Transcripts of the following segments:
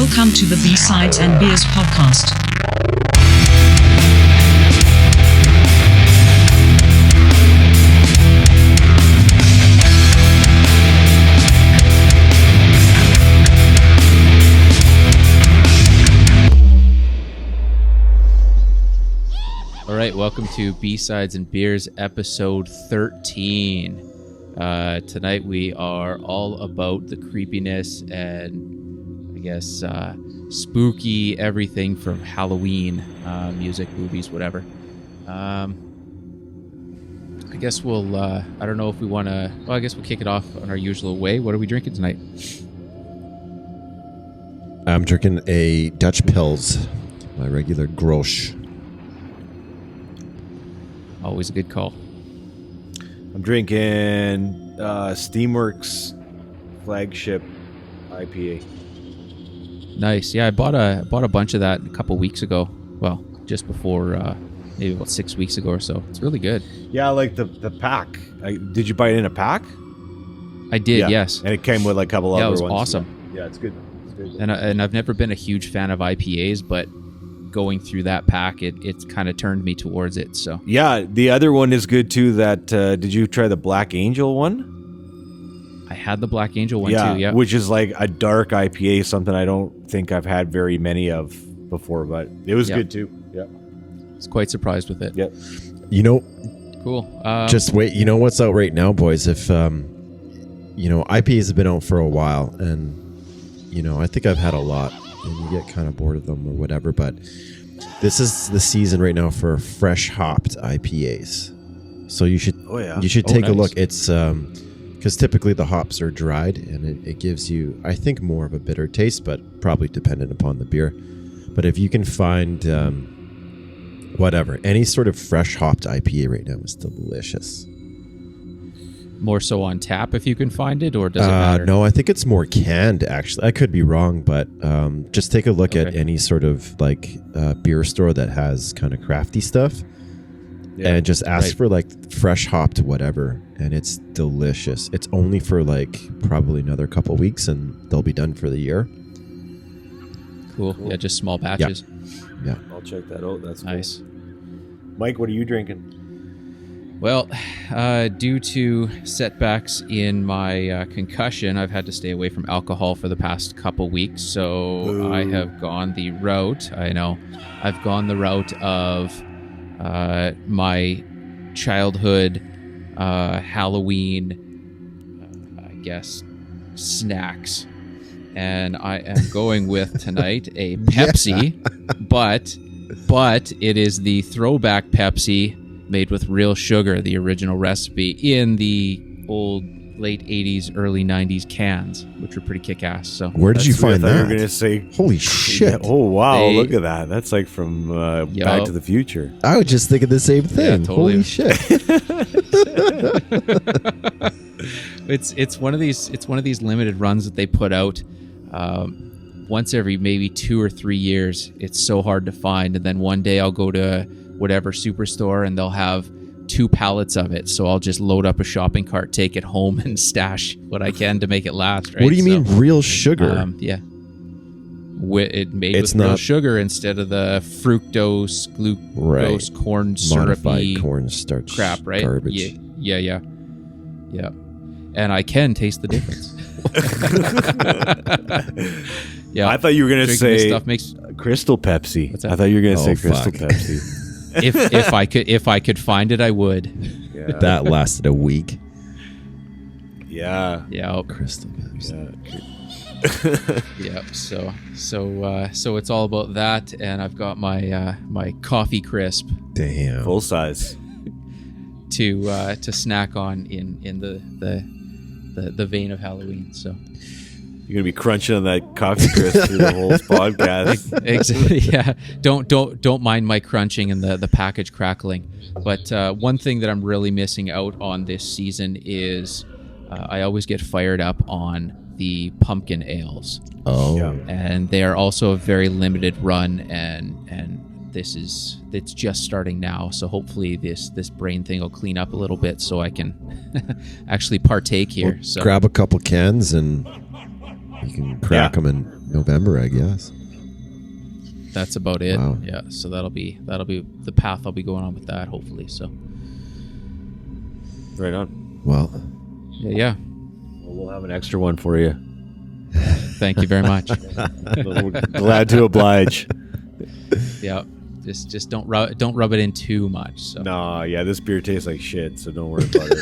Welcome to the B-Sides and Beers podcast. All right, welcome to B-Sides and Beers episode 13. Tonight we are all about the creepiness and I guess spooky everything from Halloween, music, movies, whatever. I guess we'll, I don't know if we want to, well, I guess we'll kick it off on our usual way. What are we drinking tonight? I'm drinking a Dutch Pils, my regular Grolsch. Always a good call. I'm drinking Steamworks flagship IPA. Nice. Yeah, I bought a bunch of that a couple weeks ago. Well, just before maybe about 6 weeks ago or so. It's really good. Yeah, I like the pack. Did you buy it in a pack? I did, Yeah. Yes. And it came with like a couple other ones. Yeah, it was awesome. Yeah, it's good. It's good. And I've never been a huge fan of IPAs, but going through that pack, it kind of turned me towards it. So Yeah, the other one is good too. That did you try the Black Angel one? I had the Black Angel one too. Yeah, which is like a dark IPA, something I don't think I've had very many of before, but it was good too. Yeah, I was quite surprised with it. Yep. You know, Cool. just wait. You know what's out right now, boys? If IPAs have been out for a while, and I think I've had a lot, and you get kind of bored of them or whatever. But this is the season right now for fresh hopped IPAs. So you should take a look. It's because typically the hops are dried, and it gives you, I think, more of a bitter taste, but probably dependent upon the beer. But if you can find any sort of fresh hopped IPA right now is delicious. More so on tap if you can find it, or does it matter? No, I think it's more canned, actually. I could be wrong, but just take a look at any sort of beer store that has kind of crafty stuff. Yeah, and just ask for fresh hopped whatever, and it's delicious. It's only for probably another couple weeks, and they'll be done for the year. Cool. Yeah, just small batches. Yeah. I'll check that out. That's nice. Cool. Mike, what are you drinking? Well, due to setbacks in my concussion, I've had to stay away from alcohol for the past couple weeks. So Ooh. I have gone the route. I know. I've gone the route of my childhood Halloween, I guess, snacks. And I am going with tonight a Pepsi, but it is the throwback Pepsi made with real sugar, the original recipe in the old late 80s, early 90s cans, which were pretty kick-ass. So where did you find that? You were going to say, holy shit. Yeah, oh, wow, look at that. That's like from Back to the Future. I was just thinking the same thing. Yeah, totally. Holy shit. It's one of these limited runs that they put out once every maybe 2 or 3 years. It's so hard to find, and then one day I'll go to whatever superstore and they'll have 2 pallets of it, so I'll just load up a shopping cart, take it home, and stash what I can to make it last. Right? What do you mean real sugar? Yeah, it made with real sugar insteed of the fructose, glucose, corn syrupy, modified cornstarch crap, right? Garbage. Yeah. And I can taste the difference. Yeah, I thought you were going to say stuff makes Crystal Pepsi. What's that? I thought you were going to say Crystal fuck. Pepsi. if I could find it, I would. Yeah. That lasted a week. Yeah. Yeah. Crystal Pepsi. Yep. So it's all about that, and I've got my my coffee crisp. Damn. Full size. To snack on in the vein of Halloween. So you're gonna be crunching on that coffee crisp through the whole podcast. Exactly. Yeah. Don't mind my crunching and the package crackling. But one thing that I'm really missing out on this season is I always get fired up on the pumpkin ales. Oh. Yeah. And they are also a very limited run, and it's just starting now. So hopefully this brain thing will clean up a little bit so I can actually partake here. Well, so grab a couple cans and you can crack them and November, I guess. That's about it. Wow. Yeah. So that'll be the path I'll be going on with that, hopefully. So. Right on. Well, Yeah. Well, we'll have an extra one for you. Thank you very much. We're glad to oblige. Yeah. Just don't rub it in too much. So. No, yeah, this beer tastes like shit, so don't worry about it.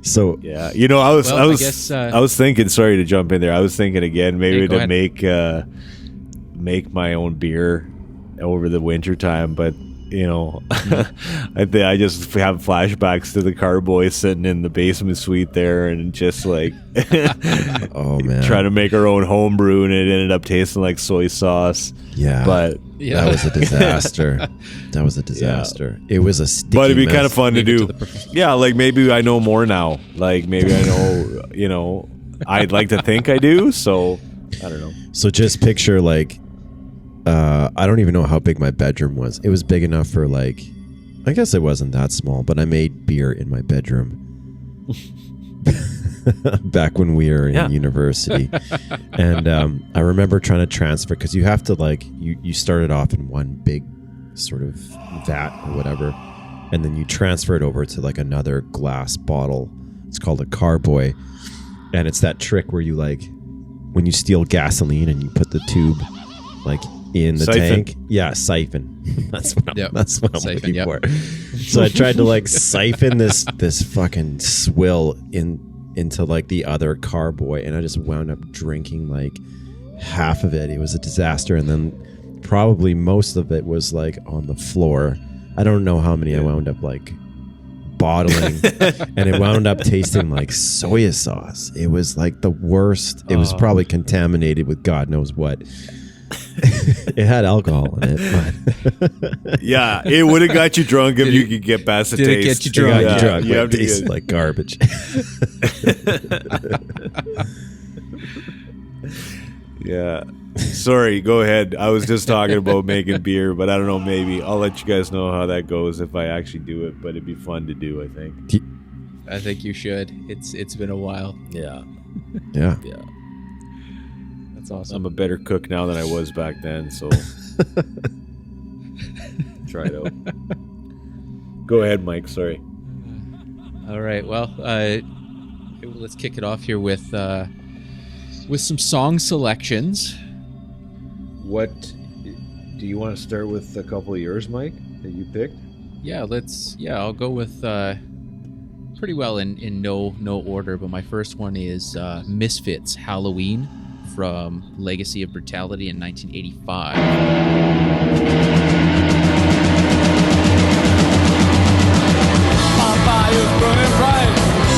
so Yeah, you know, I was thinking. Sorry to jump in there. I was thinking again, maybe to make my own beer over the winter time, but you know, I just have flashbacks to the Carboy sitting in the basement suite there, and just like, oh man, trying to make our own home brew, and it ended up tasting like soy sauce. Yeah, but that was a disaster. That was a disaster. Yeah. It was a sticky but it'd be mess. kind of fun to do. Yeah, like maybe I know more now. Like maybe I know, you know, I'd like to think I do. So I don't know. So just picture like, I don't even know how big my bedroom was. It was big enough for like, I guess it wasn't that small, but I made beer in my bedroom back when we were in university. And I remember trying to transfer, because you have to like, you started off in one big sort of vat or whatever, and then you transfer it over to like another glass bottle. It's called a carboy. And it's that trick where you like, when you steal gasoline and you put the tube like in the tank. Yeah, siphon. That's what I'm looking for. So I tried to like siphon this fucking swill into like the other carboy, and I just wound up drinking like half of it. It was a disaster, and then probably most of it was like on the floor. I don't know how many I wound up like bottling, and it wound up tasting like soy sauce. It was like the worst. It was probably contaminated with God knows what. It had alcohol in it, but yeah, it would have got you drunk if you could get past the taste. Did it get you drunk? It got you drunk, you but have it to tasted like garbage. Yeah. Sorry, go ahead. I was just talking about making beer, but I don't know, maybe I'll let you guys know how that goes if I actually do it, but it'd be fun to do, I think. I think you should. It's been a while. Yeah. Yeah. That's awesome. I'm a better cook now than I was back then, so try it out. Go ahead, Mike. Sorry. All right. Well, let's kick it off here with some song selections. What do you want to start with? A couple of yours, Mike, that you picked? Yeah, I'll go with pretty well in no order, but my first one is Misfits Halloween from Legacy of Brutality in 1985. My fire's burning bright,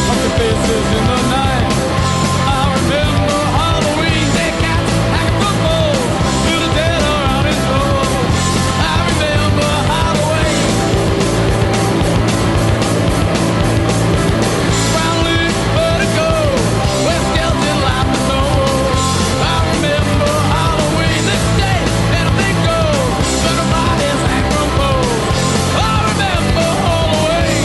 up the faces in the night. I remember Halloween, they cats act football, little dead around his door. I remember Halloween. Finally let it go, where skeleton life is no more. I remember Halloween, this day, and a big go, but the bodies act from both. I remember Halloween.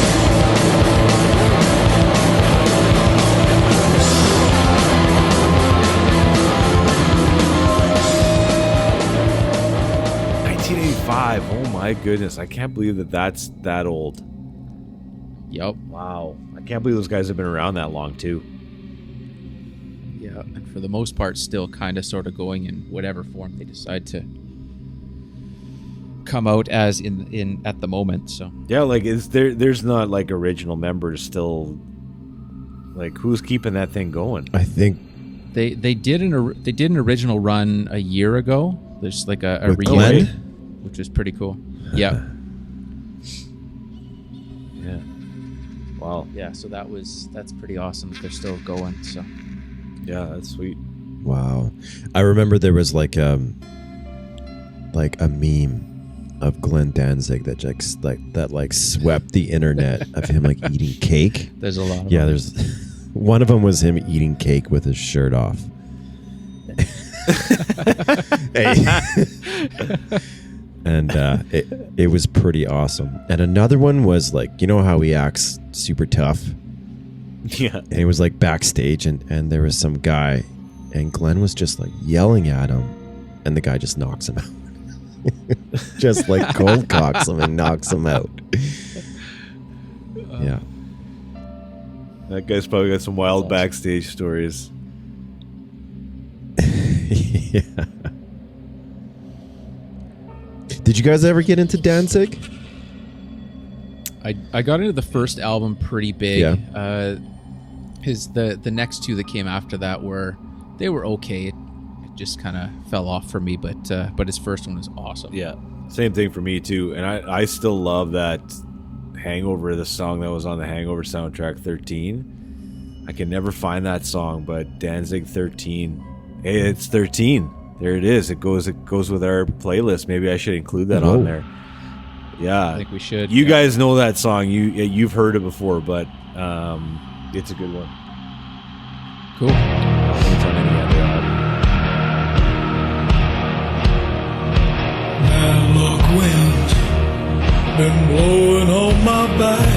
1985. Oh my goodness. I can't believe that's that old. Yep. Wow. I can't believe those guys have been around that long too. Yeah, and for the most part, still kind of sort of going in whatever form they decide to come out as in at the moment. So Yeah, like there's not like original members still. Like who's keeping that thing going? I think they did an original run a year ago. There's like a with reunion, Glenn? which is pretty cool. Yeah. Yeah. Wow. Yeah, so that's pretty awesome that they're still going. So Yeah, that's sweet. Wow. I remember there was like a meme of Glenn Danzig that swept the internet of him like eating cake. there's a lot of Yeah, them. there's one of them was him eating cake with his shirt off. And it was pretty awesome. And another one was like, you know how he acts super tough? Yeah. And he was like backstage and there was some guy and Glenn was just like yelling at him and the guy just knocks him out. Just like cold cocks him and knocks him out. Yeah. That guy's probably got some wild backstage stories. Yeah. Did you guys ever get into Danzig? I got into the first album pretty big. Yeah. The next two that came after that were okay. It just kind of fell off for me, but his first one was awesome. Yeah, same thing for me too. And I still love that Hangover, the song that was on the Hangover soundtrack, 13. I can never find that song, but Danzig 13. Hey, it's 13. There it is. It goes with our playlist. Maybe I should include that on there. Yeah, I think we should. You guys know that song. You've heard it before, but it's a good one. Cool. It's on any other album. Bad luck wind been blowing on my back.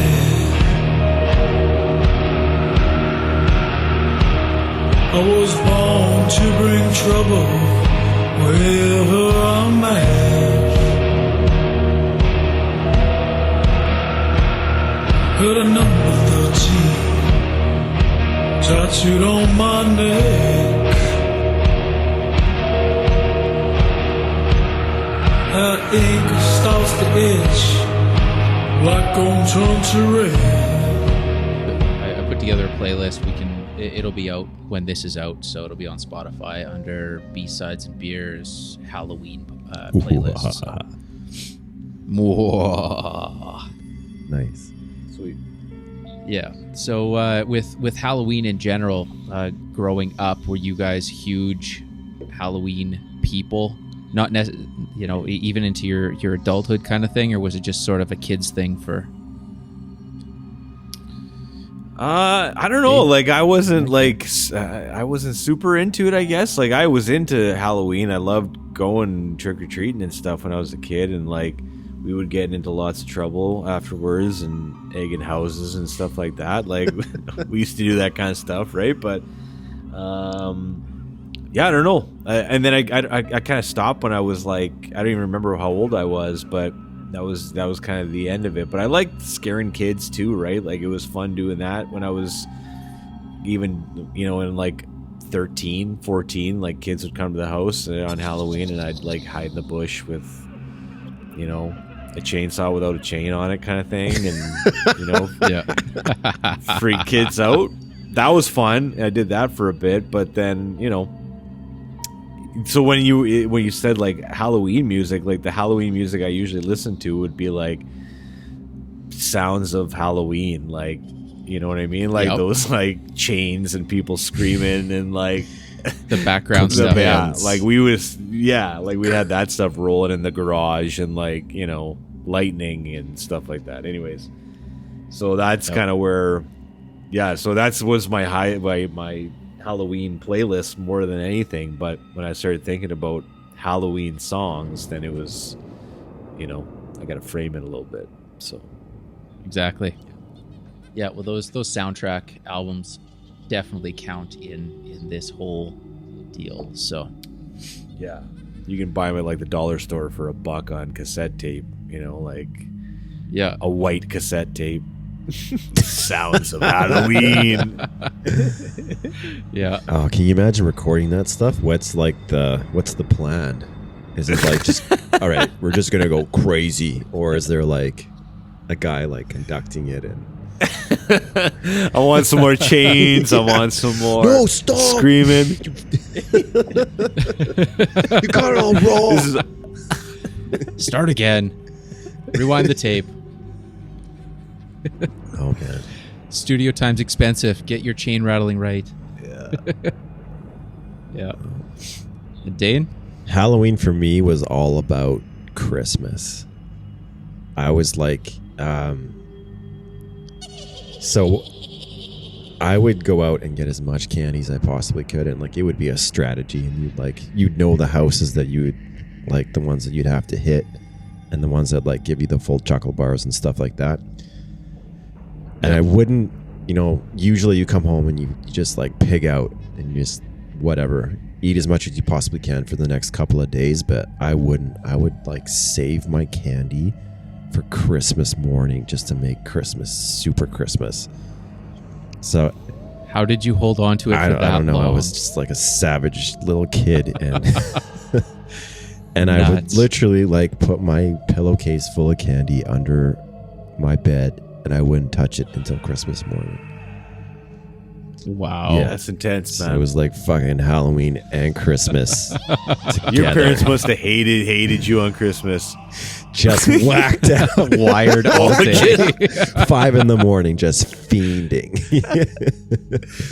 I was born to bring trouble wherever I'm at. Heard a number 13 tattooed on my neck. That ink starts to itch, black gon' turn to red. I put together a playlist. It'll be out when this is out, so it'll be on Spotify under B-Sides and Beers Halloween playlist. So. Nice. Sweet. Yeah. So with Halloween in general, growing up, were you guys huge Halloween people? Not even into your adulthood kind of thing, or was it just sort of a kid's thing for? I don't know. Like I wasn't super into it, I guess. Like I was into Halloween. I loved going trick or treating and stuff when I was a kid, and like we would get into lots of trouble afterwards and egging houses and stuff like that. Like we used to do that kind of stuff, right? But yeah, I don't know. And then I kind of stopped when I was like, I don't even remember how old I was, but that was kind of the end of it. But I liked scaring kids too, right? Like it was fun doing that when I was even, in like 13, 14, like kids would come to the house on Halloween and I'd like hide in the bush with, a chainsaw without a chain on it kind of thing. And, freak kids out. That was fun. I did that for a bit, but then, so when you said like Halloween music, like the Halloween music I usually listen to would be like sounds of Halloween, like, you know what I mean? Like those like chains and people screaming and like the background stuff. Yeah, like we had that stuff rolling in the garage and like, lightning and stuff like that. Anyways, so that's kind of where, so that was my my Halloween playlist more than anything. But when I started thinking about Halloween songs, then it was, I got to frame it a little bit. So exactly. Yeah, well, those soundtrack albums definitely count in this whole deal. So yeah, you can buy them at like the dollar store for $1 on cassette tape. Like a white cassette tape. Sounds of Halloween. Yeah. Oh, can you imagine recording that stuff? What's the plan? Is it like just all right, we're just gonna go crazy, or is there like a guy like conducting it and I want some more chains. I want some more. No, stop screaming. You got it all wrong. Start again. Rewind the tape. Oh man. Studio time's expensive. Get your chain rattling right. Yeah. Yeah. And Dane? Halloween for me was all about Christmas. I was like, so I would go out and get as much candy as I possibly could, and like it would be a strategy, and you'd know the houses that you would like, the ones that you'd have to hit and the ones that like give you the full chocolate bars and stuff like that. And I wouldn't, usually you come home and you just like pig out and you just whatever, eat as much as you possibly can for the next couple of days. But I wouldn't. I would like save my candy for Christmas morning just to make Christmas super Christmas. So how did you hold on to it for that long? I don't know. I was just like a savage little kid, and and I would literally like put my pillowcase full of candy under my bed, and I wouldn't touch it until Christmas morning. Wow. Yeah, that's intense, man. So it was like fucking Halloween and Christmas together. Your parents must have hated you on Christmas. Just whacked out. Wired all day. 5 a.m, just fiending.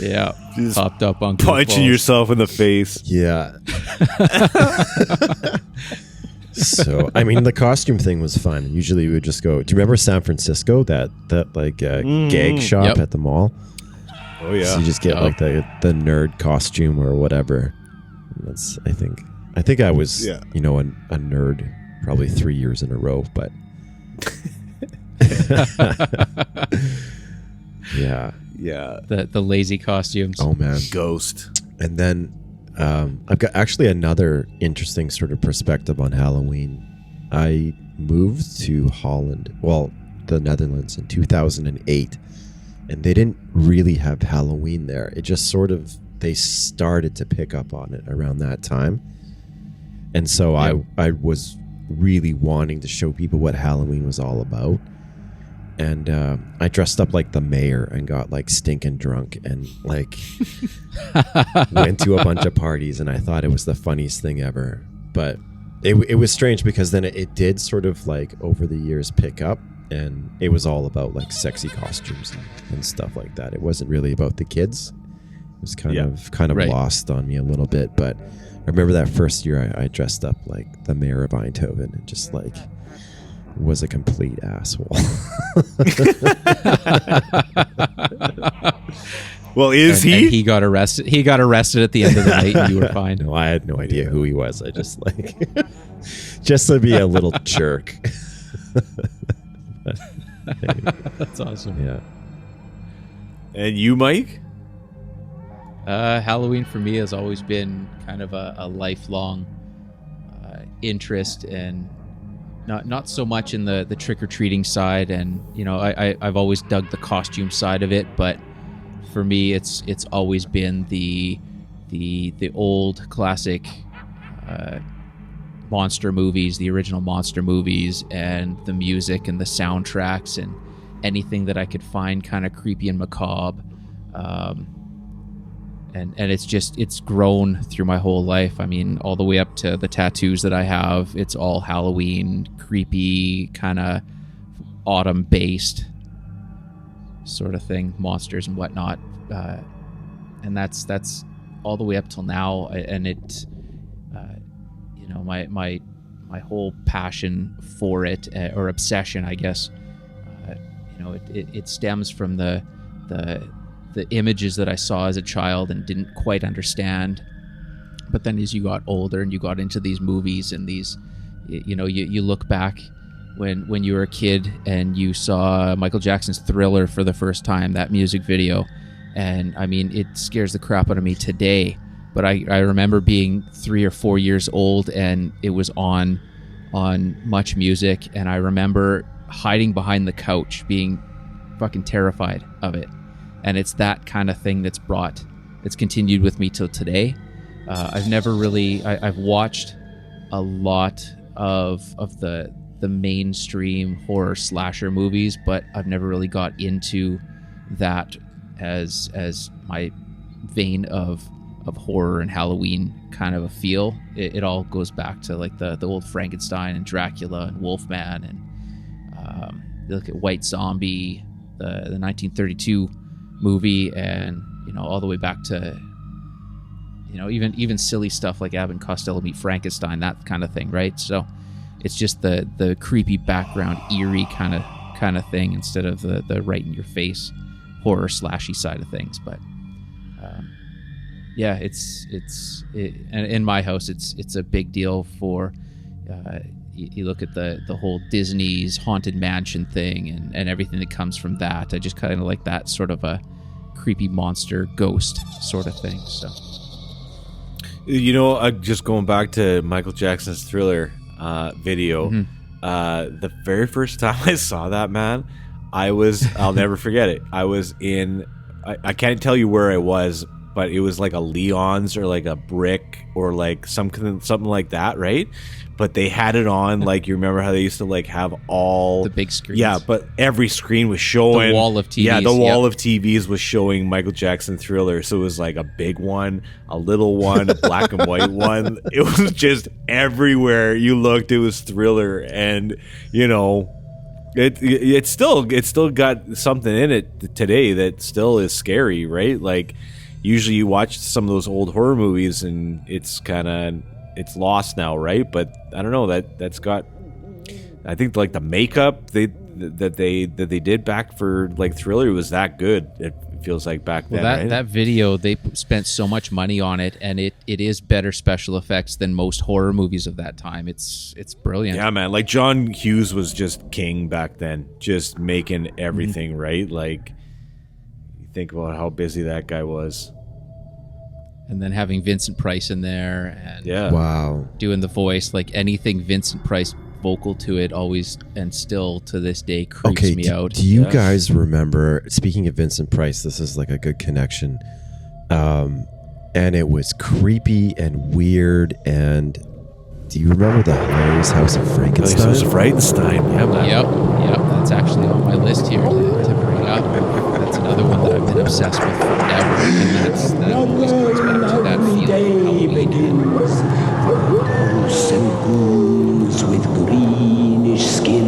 Yeah. Just popped up on punching yourself in the face. Yeah. So, I mean, the costume thing was fun. Usually we would just go, do you remember San Francisco? That like gag shop at the mall? Oh yeah. So you just get like the nerd costume or whatever. And that's I think I was a nerd probably 3 years in a row, but yeah. The lazy costumes. Oh man, Ghost. And then I've got actually another interesting sort of perspective on Halloween. I moved to Holland, the Netherlands, in 2008. And they didn't really have Halloween there. It just sort of, they started to pick up on it around that time. And so I was really wanting to show people what Halloween was all about. And I dressed up like the mayor and got like stinking drunk and like went to a bunch of parties, and I thought it was the funniest thing ever. But it was strange because then it did sort of like over the years pick up. And it was all about like sexy costumes and stuff like that. It wasn't really about the kids. It was kind of lost on me a little bit. But I remember that first year I dressed up like the mayor of Eindhoven and just like was a complete asshole. Well, he? And he got arrested. He got arrested at the end of the night, and you were fine. No, I had no idea who he was. I just like just to be a little jerk. That's awesome. Yeah. And you, Mike? Halloween for me has always been kind of a lifelong interest, and not so much in the trick-or-treating side. And I've always dug the costume side of it, but for me it's always been the old classic monster movies, the original monster movies, and the music and the soundtracks and anything that I could find kind of creepy and macabre. And it's grown through my whole life. I mean, all the way up to the tattoos that I have, it's all Halloween, creepy, kind of autumn based sort of thing, monsters and whatnot. And that's all the way up till now. And it, my whole passion for it, or obsession, I guess, it stems from the images that I saw as a child and didn't quite understand. But then as you got older and you got into these movies and these, you look back when you were a kid and you saw Michael Jackson's Thriller for the first time, that music video. And I mean, it scares the crap out of me today. But I remember being 3 or 4 years old and it was on Much Music, and I remember hiding behind the couch being fucking terrified of it. And it's that kind of thing that's continued with me till today. I've watched a lot of the mainstream horror slasher movies, but I've never really got into that as my vein of horror and Halloween kind of a feel. It all goes back to like the old Frankenstein and Dracula and Wolfman, and you look at White Zombie, the 1932 movie, and all the way back to even silly stuff like Abbott and Costello Meet Frankenstein, that kind of thing, right? So it's just the creepy background, eerie kind of thing, instead of the right in your face horror slashy side of things. But in my house it's a big deal for you look at the whole Disney's Haunted Mansion thing and everything that comes from that. I just kind of like that sort of a creepy monster ghost sort of thing. So, just going back to Michael Jackson's Thriller video, the very first time I saw that, man, I'll never forget it. I was I can't tell you where I was, but it was like a Leon's or like a Brick or like something like that, right? But they had it on, like, you remember how they used to like have all the big screens? Yeah, but every screen was showing the wall of TVs. Yeah, the wall of TVs was showing Michael Jackson Thriller. So it was like a big one, a little one, a black and white one. It was just everywhere you looked, it was Thriller, and It still got something in it today that still is scary, right? Like, usually you watch some of those old horror movies and it's lost now, right? But I don't know, that's got, I think, like the makeup that they did back for like Thriller was that good. It feels like back then. Well, right? that video, they spent so much money on it, and it is better special effects than most horror movies of that time. It's brilliant. Yeah, man. Like John Hughes was just king back then, just making everything right. Like, you think about how busy that guy was. And then having Vincent Price in there and wow, doing the voice, like anything Vincent Price vocal to it always and still to this day creeps me out. Do you guys remember, speaking of Vincent Price, this is like a good connection, and it was creepy and weird, and do you remember the Hilarious House of Frankenstein? House of Frankenstein, yeah, man. Yep, that's actually on my list here to bring up. That's another one that I've been obsessed with forever, and that always comes back to that feeling of Halloween. Ghosts and ghouls with greenish skin.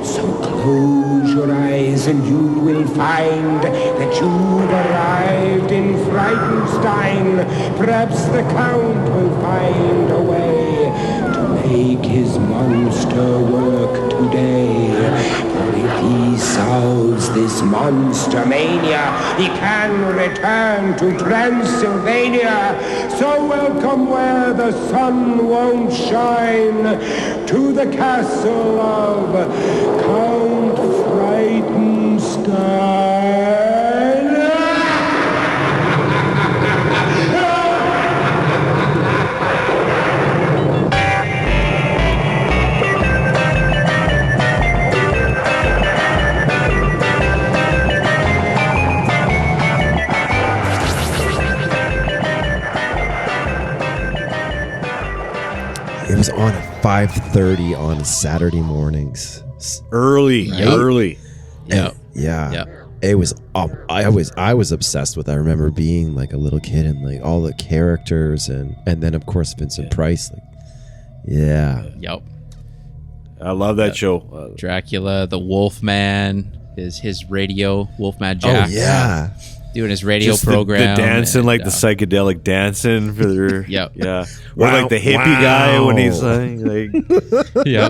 So close your eyes and you will find that you've arrived in Frightenstein. Perhaps the Count will find a way to make his monster work today. For if he solves this monster mania, he can return to Transylvania. So welcome where the sun won't shine, to the castle of Count Frightenstein. It was on at 5:30 on Saturday mornings. Early. Yeah. It was. I was obsessed with it. I remember being like a little kid and like all the characters and then of course Vincent Price. Like, yeah. Yep. I love that show. Dracula, the Wolfman, his radio, Wolfman Jack. Oh yeah. Doing his radio just program. The dancing, and, like the psychedelic dancing for their Yep. Yeah. Or like the hippie guy when he's like yeah.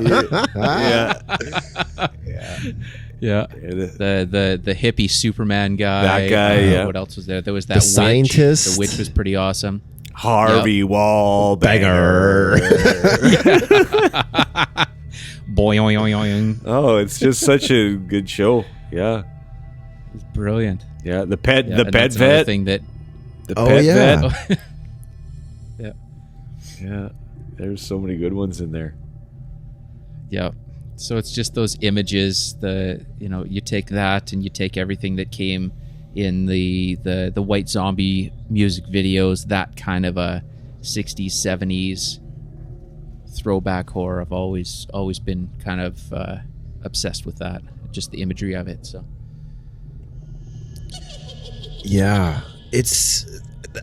Yeah. The hippie Superman guy. That guy, yeah. What else was there? There was that The witch. scientist. The witch was pretty awesome. Harvey Wallbanger. Boing. Oh, it's just such a good show. Yeah. It's brilliant. Yeah, the pet that's another vet thing that the pet vet. yeah. Yeah. There's so many good ones in there. Yeah. So it's just those images, you take that and you take everything that came in the White Zombie music videos, that kind of a 60s, 70s throwback horror. I've always been kind of obsessed with that, just the imagery of it. So yeah, it's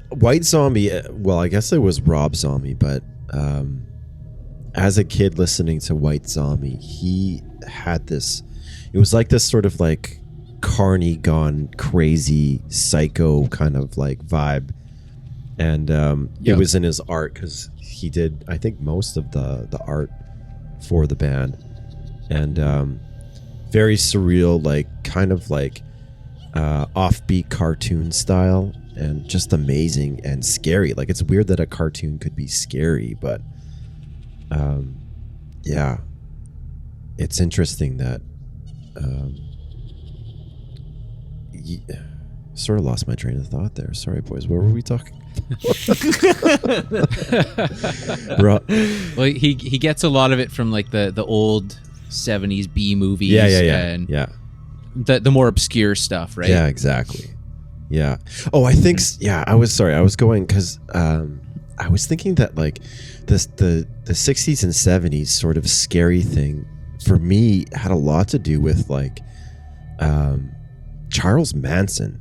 White Zombie. Well, I guess it was Rob Zombie, but as a kid listening to White Zombie, he had this. It was like this sort of like Carney gone crazy, psycho kind of like vibe, and it was in his art because he did, I think, most of the art for the band, and very surreal, like kind of like offbeat cartoon style, and just amazing and scary. Like, it's weird that a cartoon could be scary, but yeah, it's interesting that sort of lost my train of thought there. Sorry, boys. What were we talking? Well, he gets a lot of it from like the old 70s B movies. And the more obscure stuff, right? Yeah, exactly. Yeah. Oh, I think. Yeah, I was sorry. I was going because I was thinking that like the 60s and 70s sort of scary thing for me had a lot to do with like Charles Manson.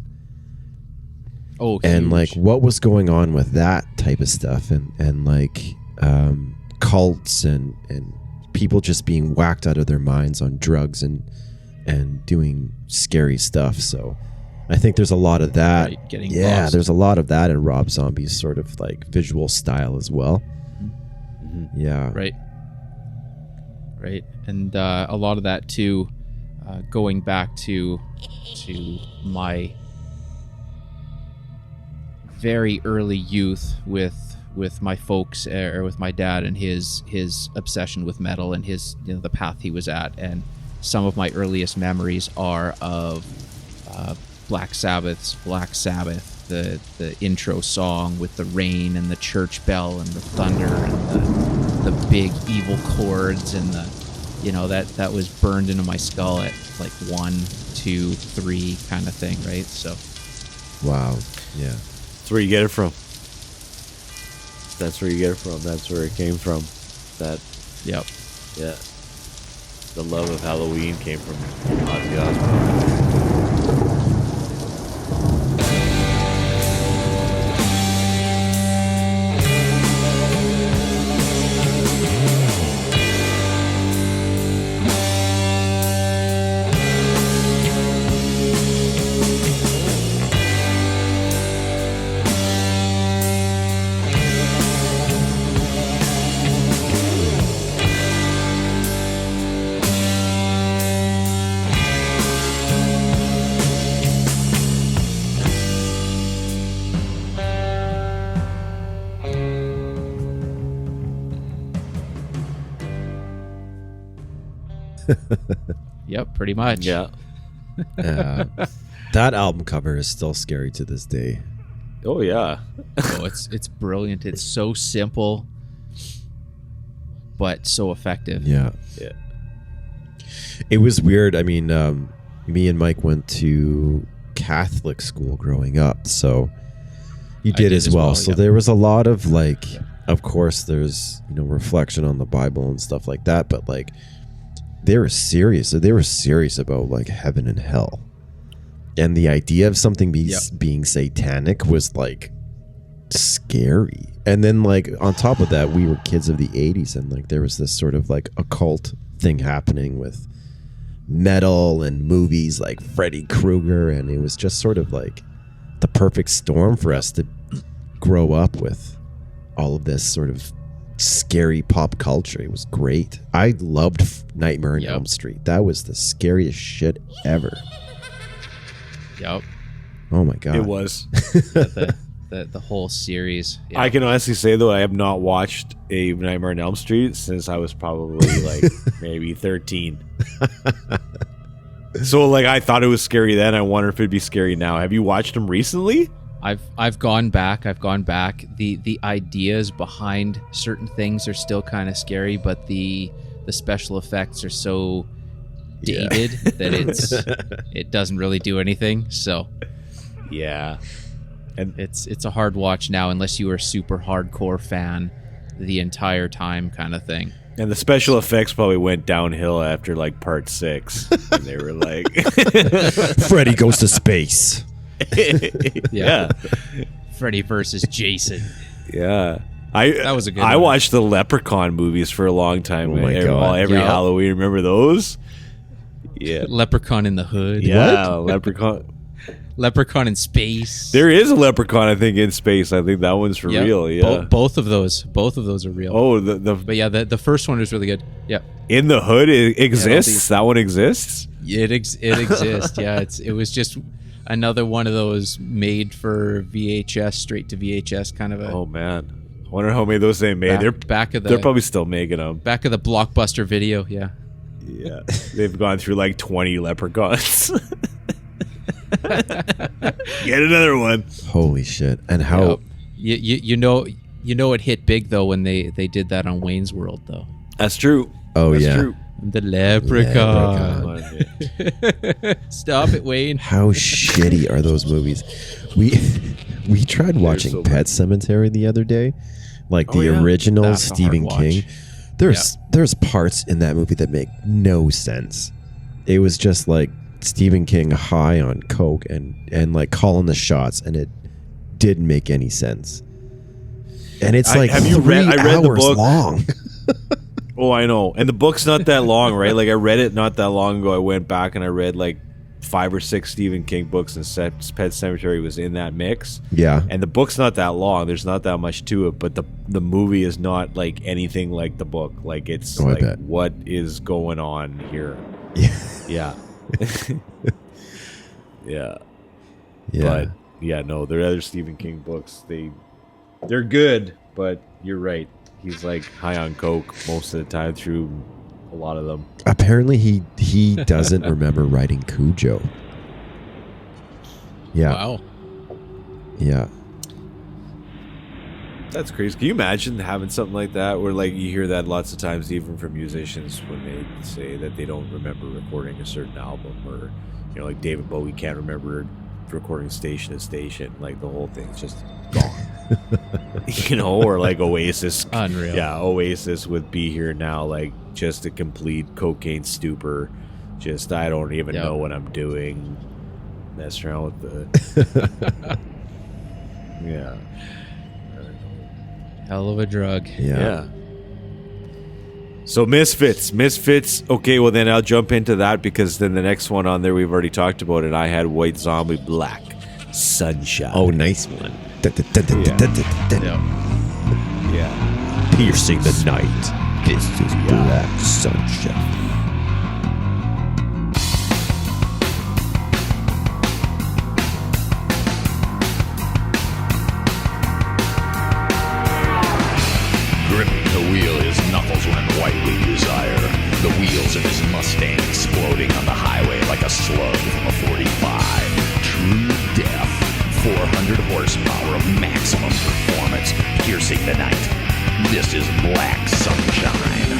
Oh, and huge. like what was going on with that type of stuff, and like cults and people just being whacked out of their minds on drugs and doing scary stuff. So I think there's a lot of that. Right, getting yeah, lost. there's a lot of that in Rob Zombie's sort of like visual style as well. Mm-hmm. Yeah. Right. And a lot of that too, going back to my very early youth with my folks, or with my dad and his obsession with metal and his, you know, the path he was at. And some of my earliest memories are of Black Sabbath, the intro song with the rain and the church bell and the thunder and the big evil chords, and the, you know, that was burned into my skull at like 1, 2, 3 kind of thing, right? So Wow. Yeah. That's where you get it from. That's where you get it from. That's where it came from. That. Yep. Yeah. The love of Halloween came from Ozzy Osbourne. Yep, pretty much. Yeah. That album cover is still scary to this day. Oh yeah. Oh, it's brilliant. It's so simple, but so effective. Yeah. Yeah. It was weird. I mean, me and Mike went to Catholic school growing up, so you did as well. So yeah. there was a lot of like, of course, there's, you know, reflection on the Bible and stuff like that, but like they were serious. They were serious about like heaven and hell, and the idea of something being satanic was like scary. And then like on top of that, we were kids of the 80s, and like there was this sort of like occult thing happening with metal and movies like Freddy Krueger, and it was just sort of like the perfect storm for us to grow up with all of this sort of scary pop culture. It was great. I loved Nightmare on Elm Street. That was the scariest shit ever. Yep. Oh my god. It was. The whole series. Yeah. I can honestly say though, I have not watched a Nightmare on Elm Street since I was probably like maybe 13. So like I thought it was scary then. I wonder if it'd be scary now. Have you watched them recently? I've gone back. The ideas behind certain things are still kind of scary, but the special effects are so dated that it doesn't really do anything. So yeah. And it's a hard watch now unless you are a super hardcore fan the entire time kind of thing. And the special effects probably went downhill after like part 6. And they were like Freddy goes to space. Yeah. Freddy versus Jason. Yeah. That was a good one. I watched the Leprechaun movies for a long time. Oh my God. Every Halloween. Remember those? Yeah. Leprechaun in the Hood. Yeah, Leprechaun. Leprechaun in space. There is a leprechaun, I think, in space. I think that one's for real. Yeah, both of those are real. Oh, but yeah, the first one is really good. Yeah, In the Hood it exists. That one exists. It exists. Yeah, it was just another one of those made for VHS, straight to VHS kind of a. Oh man, Wonder how many of those they made. They're probably still making them. Back of the Blockbuster video, yeah. Yeah, they've gone through like 20 leprechauns. Get another one. Holy shit! And how? Yep. You know it hit big though when they did that on Wayne's World though. That's true. Oh, That's yeah. true. The leprechaun. Stop it, Wayne. How shitty are those movies? We tried watching Pet Sematary the other day, like the original That's Stephen King. There's parts in that movie that make no sense. It was just like Stephen King high on coke and like calling the shots, and it didn't make any sense. And it's like I read the book long. Oh, I know. And the book's not that long, right? Like I read it not that long ago. I went back and I read like 5 or 6 Stephen King books, and Pet Sematary was in that mix. Yeah. And the book's not that long. There's not that much to it, but the movie is not like anything like the book. Like it's like what is going on here? Yeah. Yeah. But yeah, no, there are other Stephen King books. They're good, but you're right. He's like high on coke most of the time through a lot of them. Apparently he doesn't remember writing Cujo. Yeah. Wow. Yeah. That's crazy. Can you imagine having something like that where like you hear that lots of times even from musicians when they say that they don't remember recording a certain album, or you know, like David Bowie can't remember recording station to station, like the whole thing's just gone. You know, or like Oasis. Unreal. Yeah, Oasis would Be Here Now, like just a complete cocaine stupor. Just I don't even know what I'm doing. Mess around with the yeah. Hell of a drug. Yeah. So Misfits. Okay, well then I'll jump into that because then the next one on there we've already talked about it. I had White Zombie, Black Sunshine. Oh, nice one. Yeah. Piercing the night. This is Black Sunshine. Gripping the wheel, his knuckles run white with desire. The wheels of his Mustang exploding on the highway like a slug from a 45. True death. 400 horsepower of maximum performance, piercing the night. This is Black Sunshine.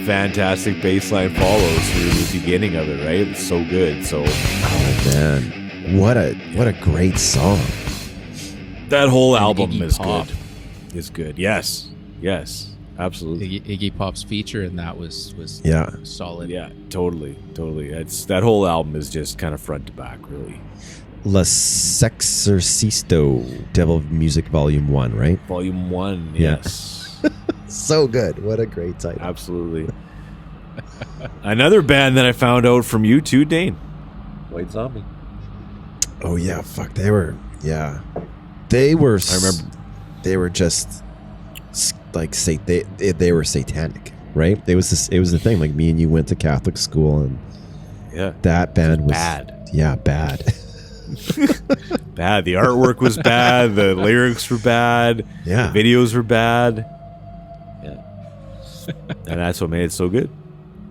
Fantastic bass line follows through the beginning of it, right? It's so good. So, oh man, what a great song! That whole album is Pop. good. Is good. Yes, absolutely. Iggy Pop's feature in that was solid. Yeah, totally. It's that whole album is just kind of front to back, really. La Sexorcisto, Devil Music Volume 1, right? Volume 1, yes. So good. What a great title. Absolutely. Another band that I found out from you too, Dane. White Zombie. Oh yeah, fuck. They were. I remember. They were just like they were satanic, right? It was the thing. Like me and you went to Catholic school, and that band was bad. Yeah, bad. Bad. The artwork was bad. The lyrics were bad. Yeah. The videos were bad. And that's what made it so good.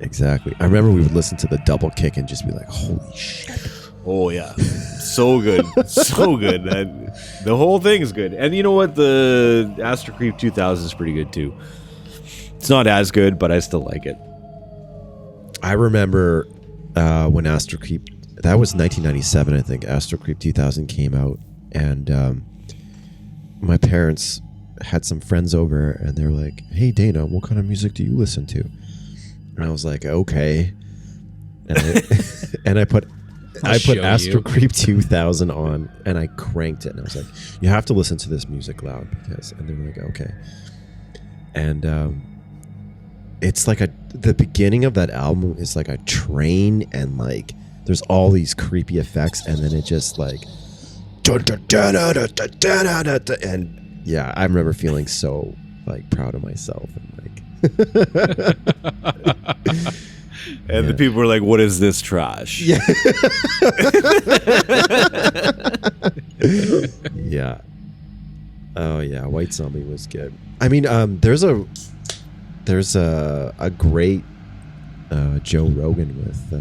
Exactly. I remember we would listen to the double kick and just be like, holy shit. Oh yeah, so good, so good. The whole thing is good. And you know what? The Astro Creep 2000 is pretty good too. It's not as good, but I still like it. I remember when Astro Creep, that was 1997, I think. Astro Creep 2000 came out, and my parents had some friends over, and they were like, "Hey Dana, what kind of music do you listen to?" And I was like, "Okay." And I put Astro Creep 2000 on, and I cranked it, and I was like, "You have to listen to this music loud," and they're like, "Okay." And it's like the beginning of that album is like a train, and like there's all these creepy effects, and then it just like, and yeah, I remember feeling so like proud of myself, and like. And the people were like, "What is this trash?" Yeah. Yeah. Oh yeah, White Zombie was good. I mean, there's a great Joe Rogan with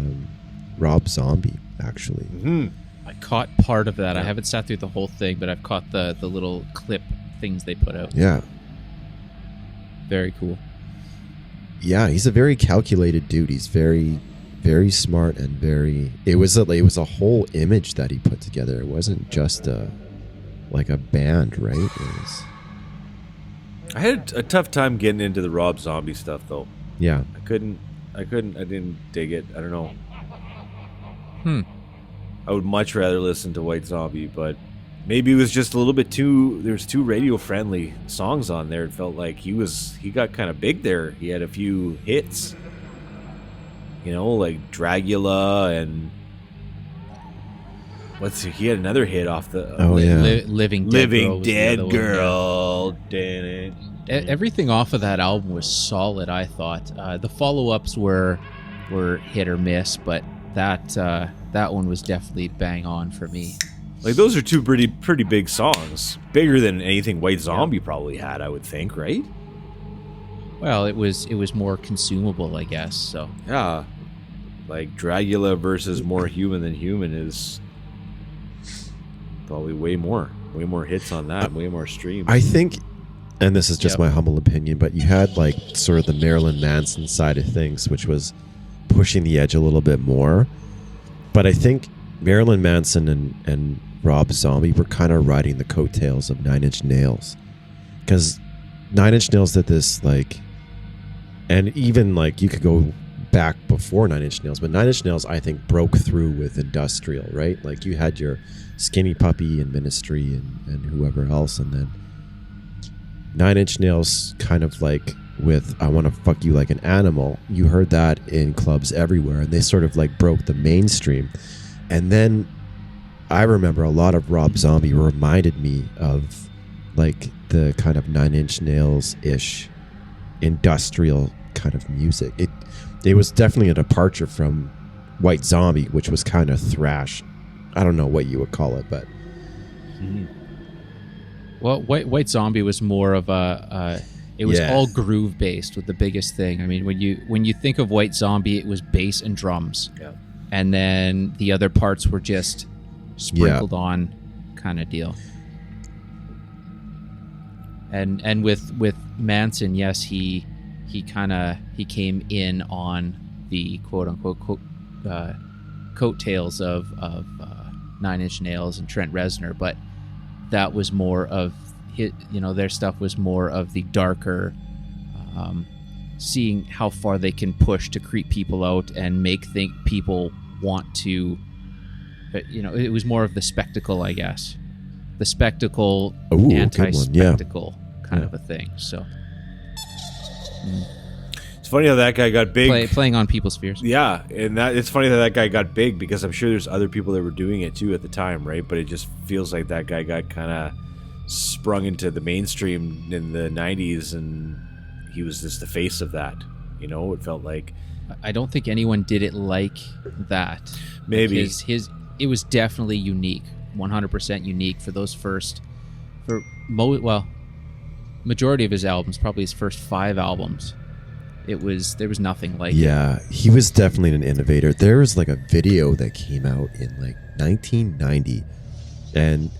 Rob Zombie, actually. Mm-hmm. I caught part of that. I haven't sat through the whole thing, but I've caught the little clip things they put out. Yeah. Very cool. Yeah, he's a very calculated dude. He's very, very smart, and very. It was a whole image that he put together. It wasn't just like a band, right? It was, I had a tough time getting into the Rob Zombie stuff, though. yeah. I didn't dig it. I don't know. I would much rather listen to White Zombie, but maybe it was just a little bit there's too radio friendly songs on there. It felt like he got kind of big there. He had a few hits, like Dragula, and he had another hit off the Living Dead Girl. Damn it. Everything off of that album was solid, I thought. The follow-ups were hit or miss, but that one was definitely bang on for me. Like, those are two pretty big songs. Bigger than anything White Zombie probably had, I would think, right? Well, it was more consumable, I guess, so. Yeah. Like, Dragula versus More Human Than Human is probably way more hits on that, way more streams. I think, and this is just my humble opinion, but you had like sort of the Marilyn Manson side of things, which was pushing the edge a little bit more. But I think Marilyn Manson and Rob Zombie were kind of riding the coattails of Nine Inch Nails, because Nine Inch Nails did this, like, and even like you could go back before Nine Inch Nails, but Nine Inch Nails I think broke through with industrial, right? Like you had your Skinny Puppy and Ministry and whoever else, and then Nine Inch Nails kind of like with I Want to Fuck You Like an Animal, you heard that in clubs everywhere, and they sort of like broke the mainstream. And then I remember a lot of Rob Zombie reminded me of like the kind of Nine Inch Nails-ish industrial kind of music. It was definitely a departure from White Zombie, which was kind of thrash. I don't know what you would call it, but well, White Zombie was more of it was all groove based with the biggest thing. I mean, when you think of White Zombie, it was bass and drums, and then the other parts were just sprinkled on, kind of deal. And with Manson, yes, he came in on the quote unquote coattails of Nine Inch Nails and Trent Reznor, but that was more of their stuff was more of the darker, seeing how far they can push to creep people out and make people want to, it was more of the spectacle, I guess, the spectacle, anti-spectacle kind of a thing. So it's funny how that guy got big, playing on people's fears. Yeah, and it's funny that guy got big, because I'm sure there's other people that were doing it too at the time, right? But it just feels like that guy got kind of sprung into the mainstream in the 90s, and he was just the face of that. It felt like. I don't think anyone did it like that. Maybe it was definitely unique, 100% unique for those majority of his albums, probably his first 5 albums. There was nothing like it. Yeah, he was definitely an innovator. There was like a video that came out in like 1990. And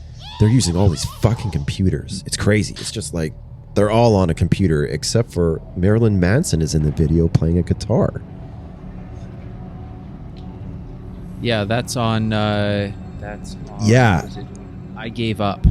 they're using all these fucking computers. It's crazy. It's just like they're all on a computer except for Marilyn Manson is in the video playing a guitar. Yeah, that's on. Yeah. I Gave Up.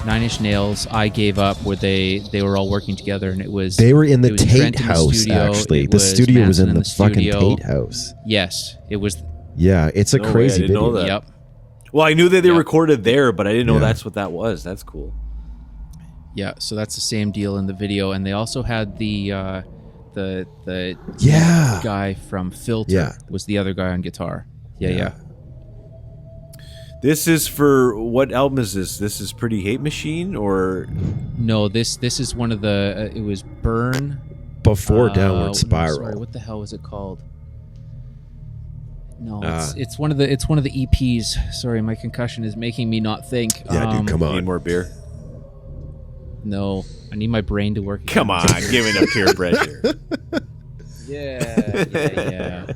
Nine Inch Nails, I Gave Up, where they were all working together, and they were in the Tate House. Actually, the studio was in the fucking Tate House. Yes, it was. Yeah, it's a crazy I didn't video. know that. Yep. Well, I knew that they recorded there, but I didn't know that's what that was. That's cool. Yeah, so that's the same deal in the video, and they also had the guy from Filter was the other guy on guitar. Yeah. This is for what album is this? This is Pretty Hate Machine, or no? This is one of the. It was Burn before Downward Spiral. Sorry, what the hell was it called? No, it's one of the EPs. Sorry, my concussion is making me not think. Yeah, dude, come on. Need more beer? No, I need my brain to work. Come on, give it a peer pressure. Yeah.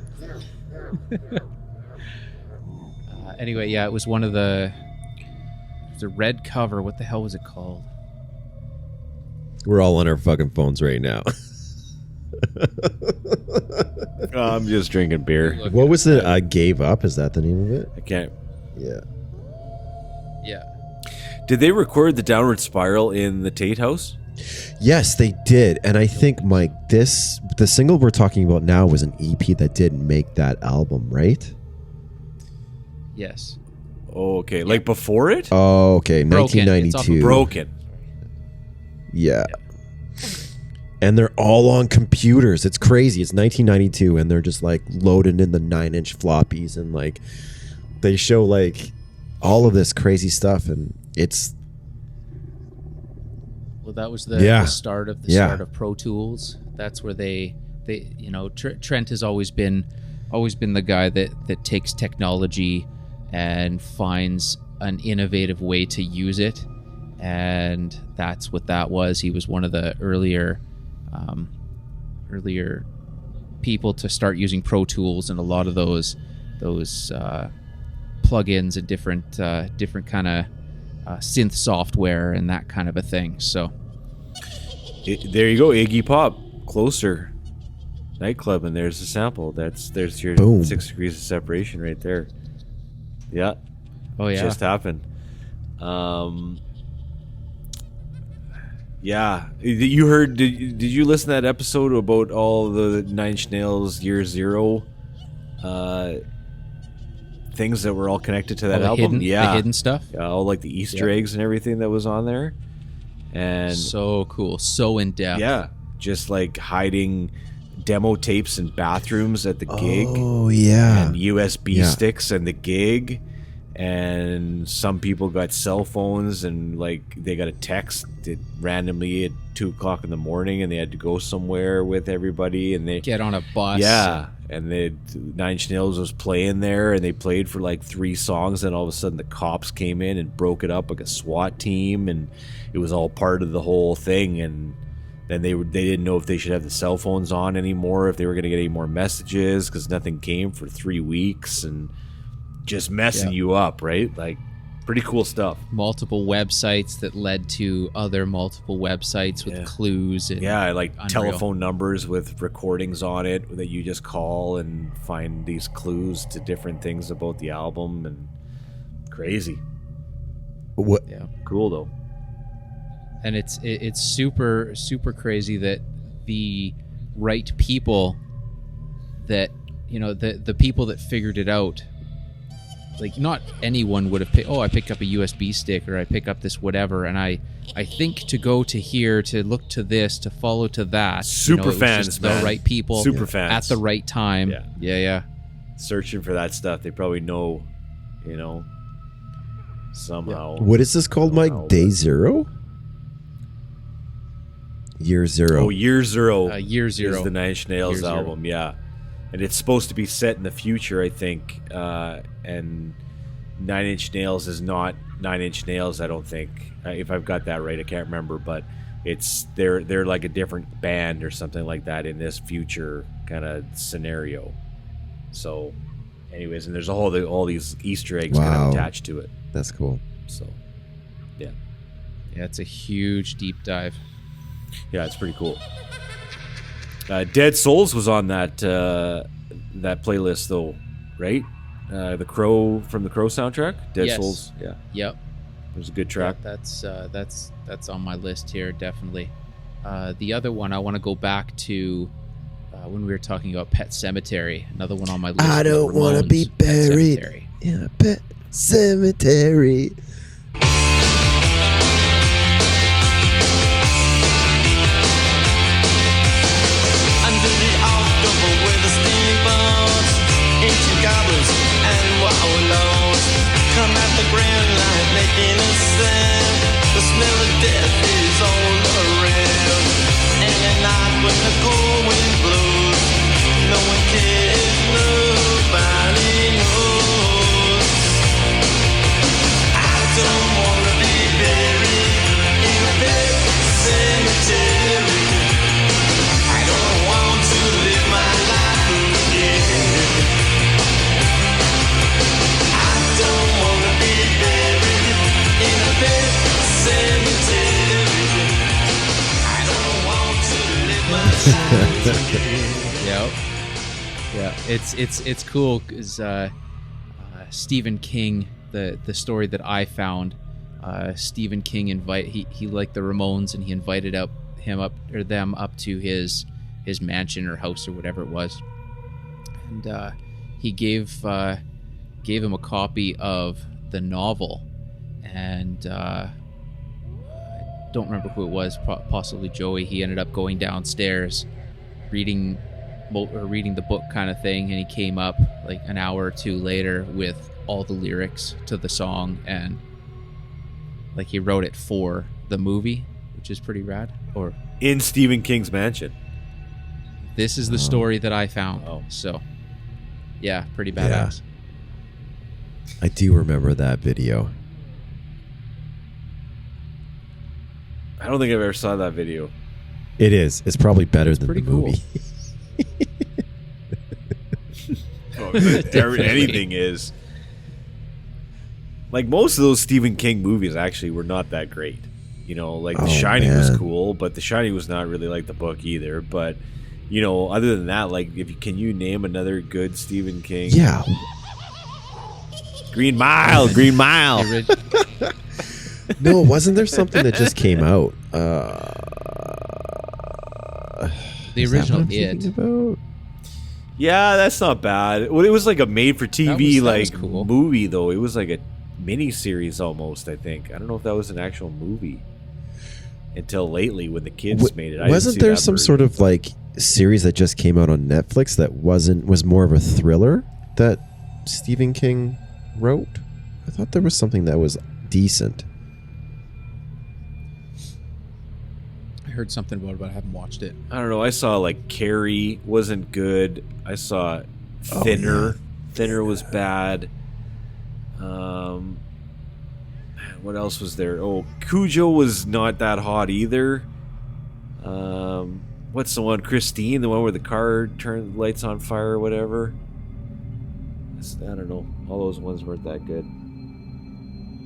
Anyway, it was one of the. It was a red cover. What the hell was it called? We're all on our fucking phones right now. I'm just drinking beer. What was it? I Gave Up. Is that the name of it? I can't. Yeah. Did they record the Downward Spiral in the Tate House? Yes, they did. And I think, Mike, the single we're talking about now was an EP that didn't make that album, right? Yes. Oh, okay. Like before it? Oh, okay. Broken. 1992. Broken. Yeah. And they're all on computers. It's crazy. It's 1992, and they're just like loaded in the 9-inch floppies, and like they show like all of this crazy stuff, and it's. Well, that was the start of Pro Tools. That's where they Trent has always been the guy that takes technology and finds an innovative way to use it, and that's what that was. He was one of the earlier people to start using Pro Tools and a lot of those plugins and different kind of synth software and that kind of a thing. So there you go, Iggy Pop, Closer nightclub, and there's a sample. There's your Boom. 6 degrees of separation right there. Yeah. Oh yeah. Just happened. Yeah. You heard? Did you listen to that episode about all the Nine Inch Nails Year Zero things that were all connected to that album? The hidden stuff. Yeah, all like the Easter eggs and everything that was on there. And so cool, so in depth. Yeah, just like hiding demo tapes in bathrooms at the gig. Oh yeah, and USB sticks and the gig. And some people got cell phones, and like they got a text randomly at 2:00 in the morning, and they had to go somewhere with everybody, and they get on a bus. Yeah, and the Nine Inch Nails was playing there, and they played for like 3 songs, and all of a sudden the cops came in and broke it up like a SWAT team, and it was all part of the whole thing. And Then they didn't know if they should have the cell phones on anymore, if they were going to get any more messages, because nothing came for 3 weeks, and just messing you up, right? Like, pretty cool stuff. Multiple websites that led to other multiple websites with clues. And like unreal. telephone numbers with recordings on it that you just call and find these clues to different things about the album, and crazy. What? Yeah. Cool though. And it's super, super crazy that the right people that, the people that figured it out, like, not anyone would have picked, I picked up a USB stick, or I pick up this whatever, and I think to go to here, to look to this, to follow to that. Super fans, just man. The right people. Super fans. At the right time. Yeah. Searching for that stuff. They probably know, somehow. What is this called, Mike? Day Zero? Year Zero. Oh, Year Zero. Year Zero is the Nine Inch Nails album, yeah. And it's supposed to be set in the future, I think. And Nine Inch Nails is not Nine Inch Nails, I don't think. If I've got that right, I can't remember. But they're like a different band or something like that in this future kind of scenario. So, anyways, and there's all these Easter eggs kind of attached to it. That's cool. So, yeah. Yeah, it's a huge deep dive. Yeah, it's pretty cool. Dead Souls was on that playlist though, right? The Crow from the Crow soundtrack. Dead Souls. Yeah. Yep. It was a good track. Yeah, that's on my list here, definitely. The other one I want to go back to when we were talking about Pet Sematary. Another one on my list. I don't want to be buried in a pet cemetery. Ancient goblins and wallows come at the grand light making a sound. The smell of death is all around. And at night when the cold wind blows, no one cares, nobody knows. I don't wanna be buried in a pet cemetery. I don't want to live my life again. Yeah, it's cool because Stephen King, the story that I found, Stephen King he liked the Ramones, and he invited them up to his mansion or house or whatever it was, and he gave him a copy of the novel, and I don't remember who it was, possibly Joey. He ended up going downstairs, reading the book kind of thing, and he came up like an hour or two later with all the lyrics to the song, and like he wrote it for the movie, which is pretty rad. Or in Stephen King's mansion. This is the story that I found. So yeah, pretty badass. Yeah. I do remember that video. I don't think I've ever saw that video. It is. It's probably better than the movie. Anything is. Like, most of those Stephen King movies actually were not that great. Like The Shining was cool, but The Shining was not really like the book either. But, other than that, like, can you name another good Stephen King? Yeah. Green Mile. No, wasn't there something that just came out? The original It. Yeah, that's not bad. Well, it was like a made-for-TV that was cool. movie, though. It was like a mini-series almost, I think. I don't know if that was an actual movie until lately when the kids made it. Wasn't there some sort of like series that just came out on Netflix that was more of a thriller that Stephen King wrote? I thought there was something that was decent. I heard something about it, but I haven't watched it. I don't know. I saw like Carrie wasn't good. I saw Thinner. Thinner was bad. What else was there? Oh, Cujo was not that hot either. What's the one? Christine, the one where the car turned lights on fire or whatever. I don't know. All those ones weren't that good.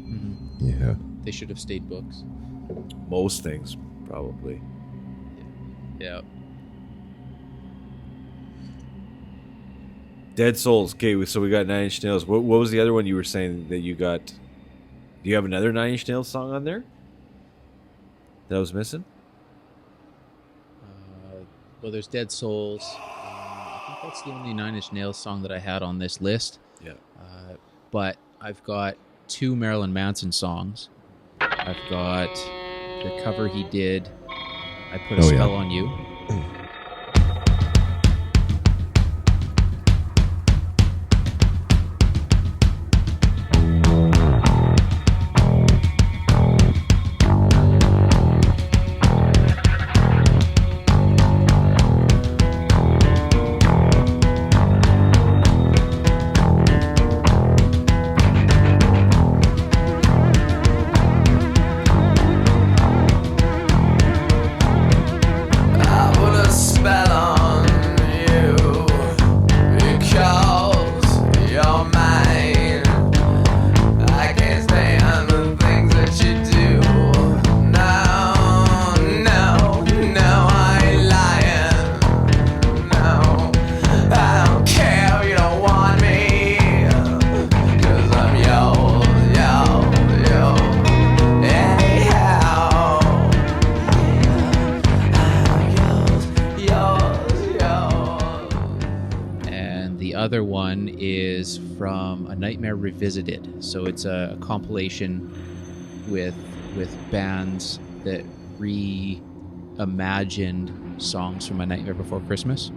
Mm-hmm. Yeah. They should have stayed books. Most things, probably. Yeah. Dead Souls. Okay, so we got 9 Inch Nails. What was the other one you were saying that you got? Do you have another 9 Inch Nails song on there that I was missing? Well, there's Dead Souls. I think that's the only 9 Inch Nails song that I had on this list. Yeah. But I've got 2 Marilyn Manson songs. I've got the cover he did, I Put a Spell on You. Other one is from A Nightmare Revisited. So it's a compilation with bands that reimagined songs from A Nightmare Before Christmas.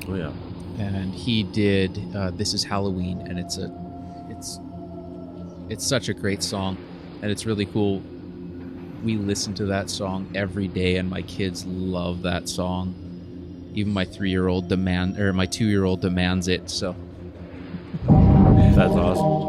Oh yeah. And he did This Is Halloween, and it's such a great song, and it's really cool. We listen to that song every day, and my kids love that song. Even my 3-year-old my 2-year-old demands it. So that's awesome.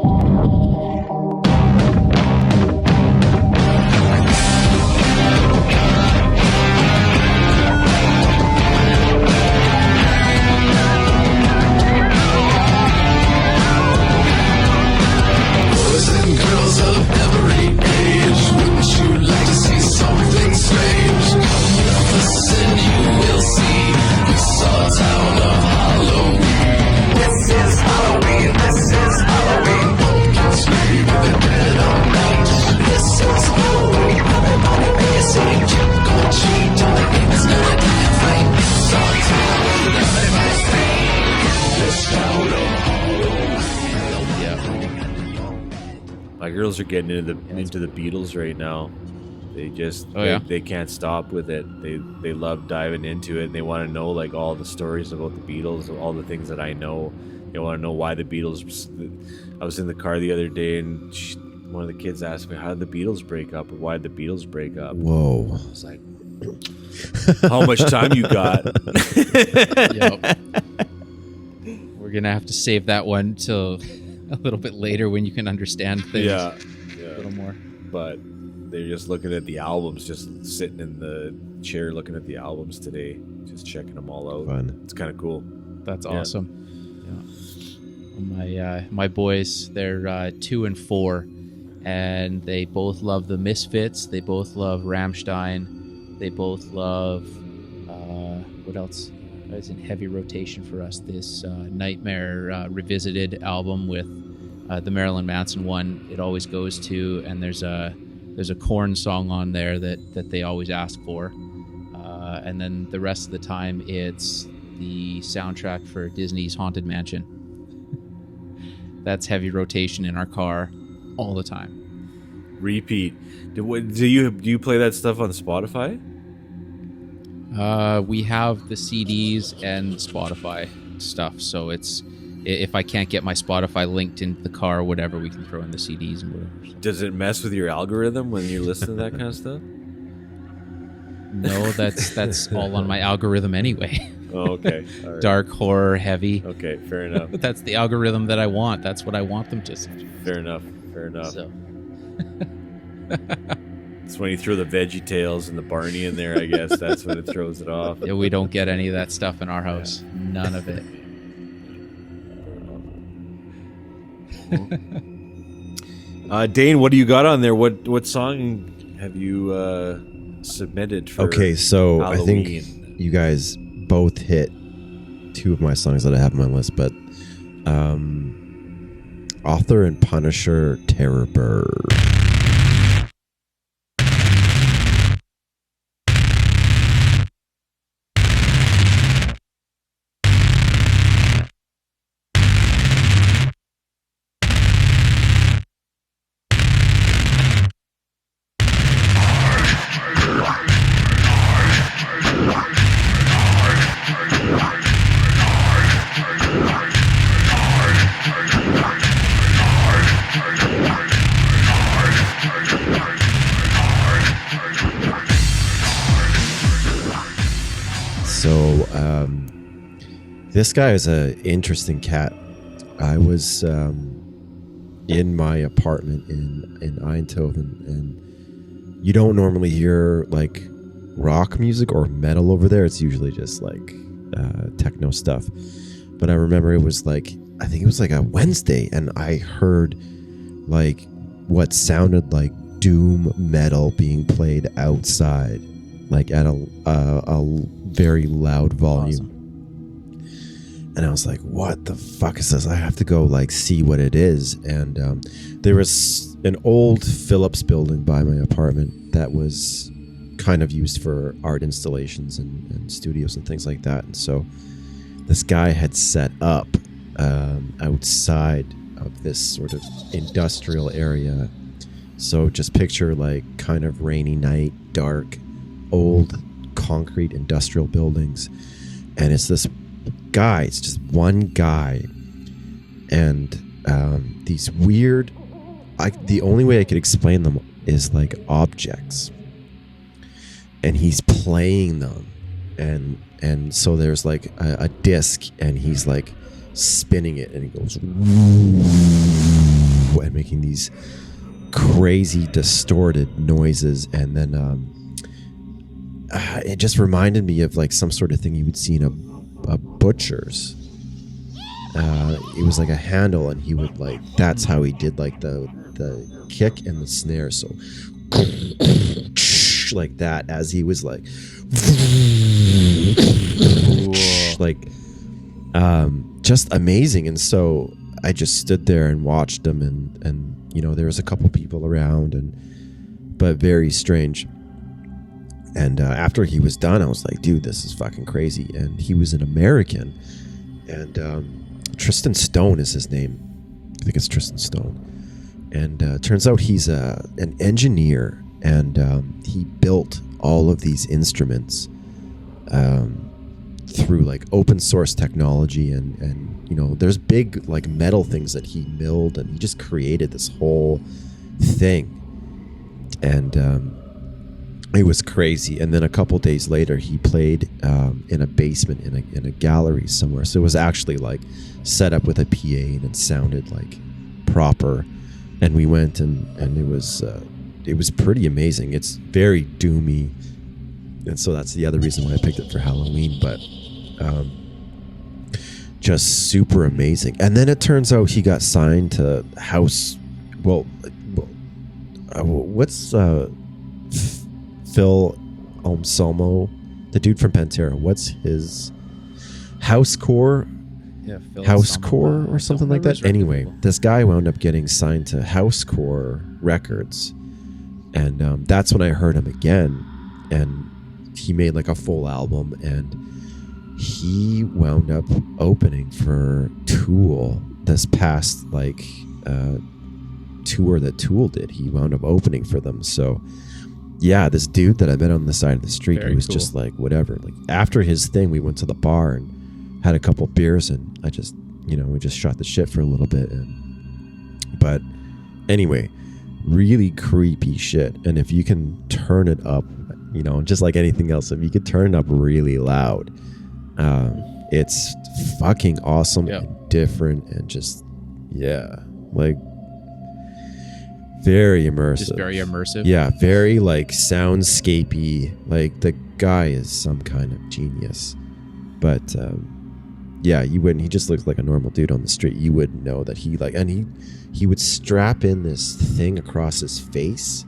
My girls are getting into the Beatles right now. They just they can't stop with it. They love diving into it. And they want to know like all the stories about the Beatles, all the things that I know. They want to know why the Beatles. I was in the car the other day and one of the kids asked me, "How did the Beatles break up? Or why did the Beatles break up?" Whoa! I was like, "How much time you got?" Yep. We're gonna have to save that one till a little bit later when you can understand things a little more. But they're just looking at the albums, just sitting in the chair looking at the albums today, just checking them all out. Fun. It's kind of cool. That's awesome. Yeah. My boys, they're 2 and 4, and they both love the Misfits. They both love Rammstein. They both love what else? It's in heavy rotation for us. This Nightmare Revisited album with the Marilyn Manson one. It always goes to, and there's a Korn song on there that they always ask for, and then the rest of the time it's the soundtrack for Disney's Haunted Mansion. That's heavy rotation in our car all the time. Repeat. Do you play that stuff on Spotify? We have the CDs and Spotify stuff, so it's if I can't get my Spotify linked into the car or whatever, we can throw in the CDs and whatever. Does it mess with your algorithm when you listen to that kind of stuff? No, that's all on my algorithm anyway. Oh, okay. All right. Dark, horror, heavy. Okay, fair enough. That's the algorithm that I want. That's what I want them to see. Fair enough. So. It's when you throw the Veggie Tales and the Barney in there, I guess. That's when it throws it off. Yeah, we don't get any of that stuff in our house. None of it. Dane, what do you got on there? What song have you submitted for Okay, so Halloween? I think you guys both hit two of my songs that I have on my list, but Author and Punisher, Terror Bird. This guy is an interesting cat. I was in my apartment in Eindhoven, and you don't normally hear like rock music or metal over there. It's usually just like techno stuff. But I remember it was like, I think it was like a Wednesday, and I heard like what sounded like doom metal being played outside, like at a very loud volume. Awesome. And I was like, what the fuck is this? I have to go like see what it is. And there was an old Philips building by my apartment that was kind of used for art installations and studios and things like that. And so this guy had set up outside of this sort of industrial area. So just picture like kind of rainy night, dark, old concrete industrial buildings. And it's this guy, it's just one guy, and these weird, the only way I could explain them is like objects, and he's playing them, and so there's like a disc, and he's like spinning it, and he goes and making these crazy distorted noises, and then it just reminded me of like some sort of thing you would see in a butcher's. It was like a handle, and he would like, that's how he did like the kick and the snare, so like that, as he was like like just amazing. And so I just stood there and watched him, and you know, there was a couple people around, but very strange. And after he was done, I was like, dude, this is fucking crazy. And he was an American. And Tristan Stone is his name. I think it's Tristan Stone. And turns out he's an engineer. And he built all of these instruments through like open source technology. And you know, there's big like metal things that he milled. And he just created this whole thing. And it was crazy. And then a couple days later, he played in a basement in a gallery somewhere. So it was actually like set up with a PA, and it sounded like proper. And we went, and it was pretty amazing. It's very doomy, and so that's the other reason why I picked it for Halloween. But just super amazing. And then it turns out he got signed to House. What's Phil Anselmo, the dude from Pantera, what's his Housecore? Yeah, Housecore or something like that. Anyway, this guy wound up getting signed to Housecore Records, and that's when I heard him again, and he made like a full album, and he wound up opening for Tool this past like tour that Tool did. He wound up opening for them. So yeah, this dude that I met on the side of the street, he was just like, whatever. Like after his thing, we went to the bar and had a couple beers, and I just, you know, we just shot the shit for a little bit. But anyway, really creepy shit. And if you can turn it up, you know, just like anything else, if you could turn it up really loud, it's fucking awesome and different, and just, yeah, like Very immersive. Just very immersive. Yeah, very like soundscapey. Like the guy is some kind of genius. But yeah, you wouldn't. He just looks like a normal dude on the street. You wouldn't know that he like, and he would strap in this thing across his face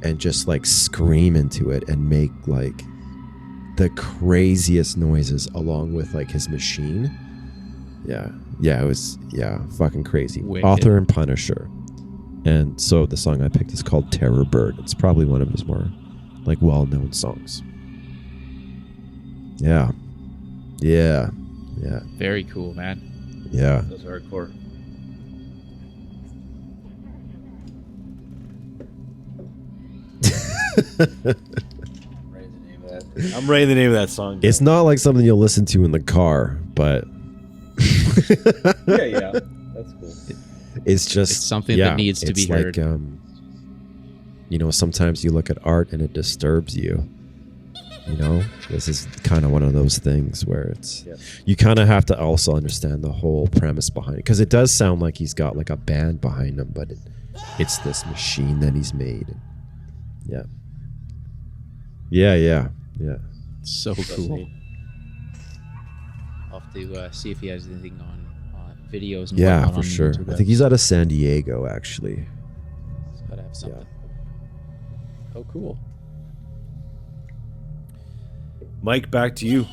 and just like scream into it and make like the craziest noises along with like his machine. Yeah, it was fucking crazy. Wicked. Author and Punisher. And so the song I picked is called Terror Bird. It's probably one of his more like well-known songs. Yeah. Very cool, man. Yeah. That's hardcore. I'm writing the name of that song. It's not like something you'll listen to in the car, but yeah, that's cool. It's just It's something that needs to be heard. You know, sometimes you look at art and it disturbs you. You know, this is kind of one of those things where it's you kind of have to also understand the whole premise behind it, because it does sound like he's got like a band behind him, but it's this machine that he's made. Yeah. So cool. I'll have to see if he has anything on videos. And Yeah, whatnot for on sure. YouTube. I think he's out of San Diego, actually. He's gotta have something. Oh, cool. Mike, back to you.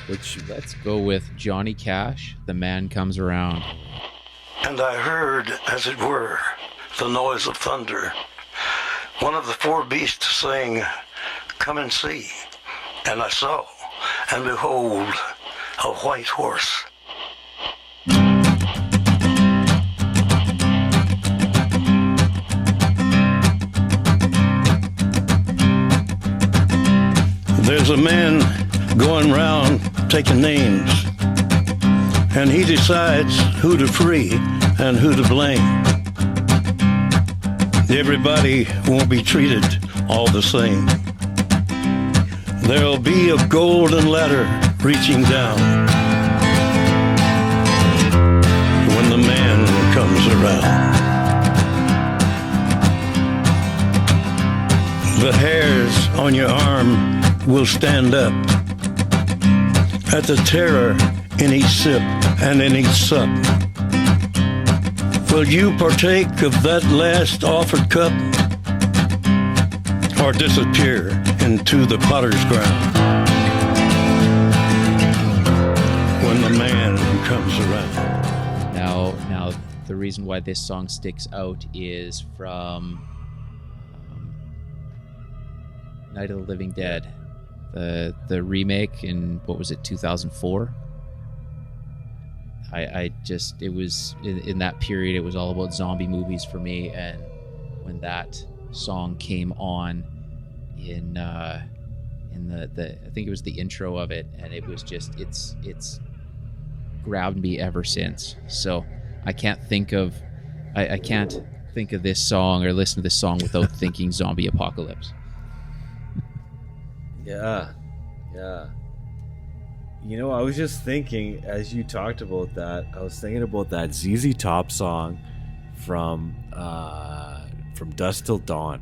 Let's go with Johnny Cash. The Man Comes Around. And I heard, as it were, the noise of thunder. One of the four beasts saying, "Come and see." And I saw, and behold, a white horse. There's a man going round taking names, and he decides who to free and who to blame. Everybody won't be treated all the same. There'll be a golden ladder reaching down when the man comes around. The hairs on your arm will stand up at the terror in each sip and in each sup. Will you partake of that last offered cup, or disappear into the potter's ground when the man comes around? Now, the reason why this song sticks out is from Night of the Living Dead, the remake in, what was it, 2004? It was in that period, it was all about zombie movies for me, and when that song came on in the I think it was the intro of it, and it was just it's grabbed me ever since. So I can't think of this song or listen to this song without thinking zombie apocalypse. Yeah. You know, I was just thinking, as you talked about that, I was thinking about that ZZ Top song from Dusk Till Dawn.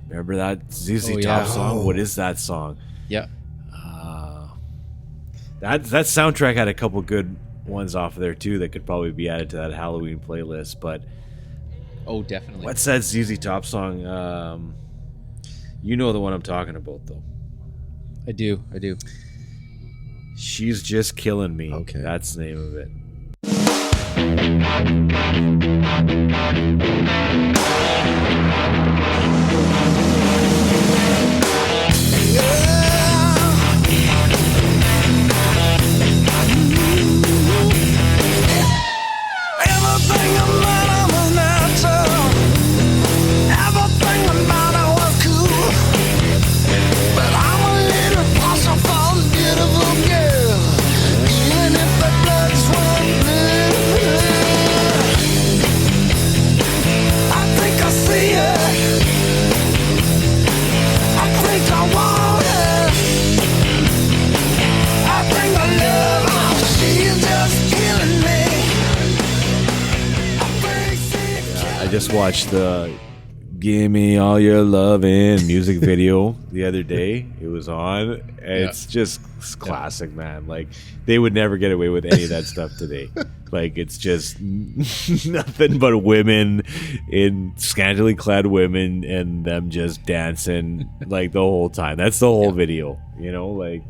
Remember that ZZ Top song? What is that song? Yeah. That soundtrack had a couple good ones off of there too that could probably be added to that Halloween playlist. But definitely. What's that ZZ Top song? You know the one I'm talking about, though. I do. She's Just Killing Me. Okay. That's the name of it. Everything about her was natural. Everything about her was cool. But I'm a little partial for the beautiful girl, even if the blood's run blue. just watched the "Give Me All Your Lovin'" music video the other day. It was on. It's just classic, man. Like, they would never get away with any of that stuff today. Like, it's just nothing but women, in scantily clad women, and them just dancing like the whole time. That's the whole video, you know, like.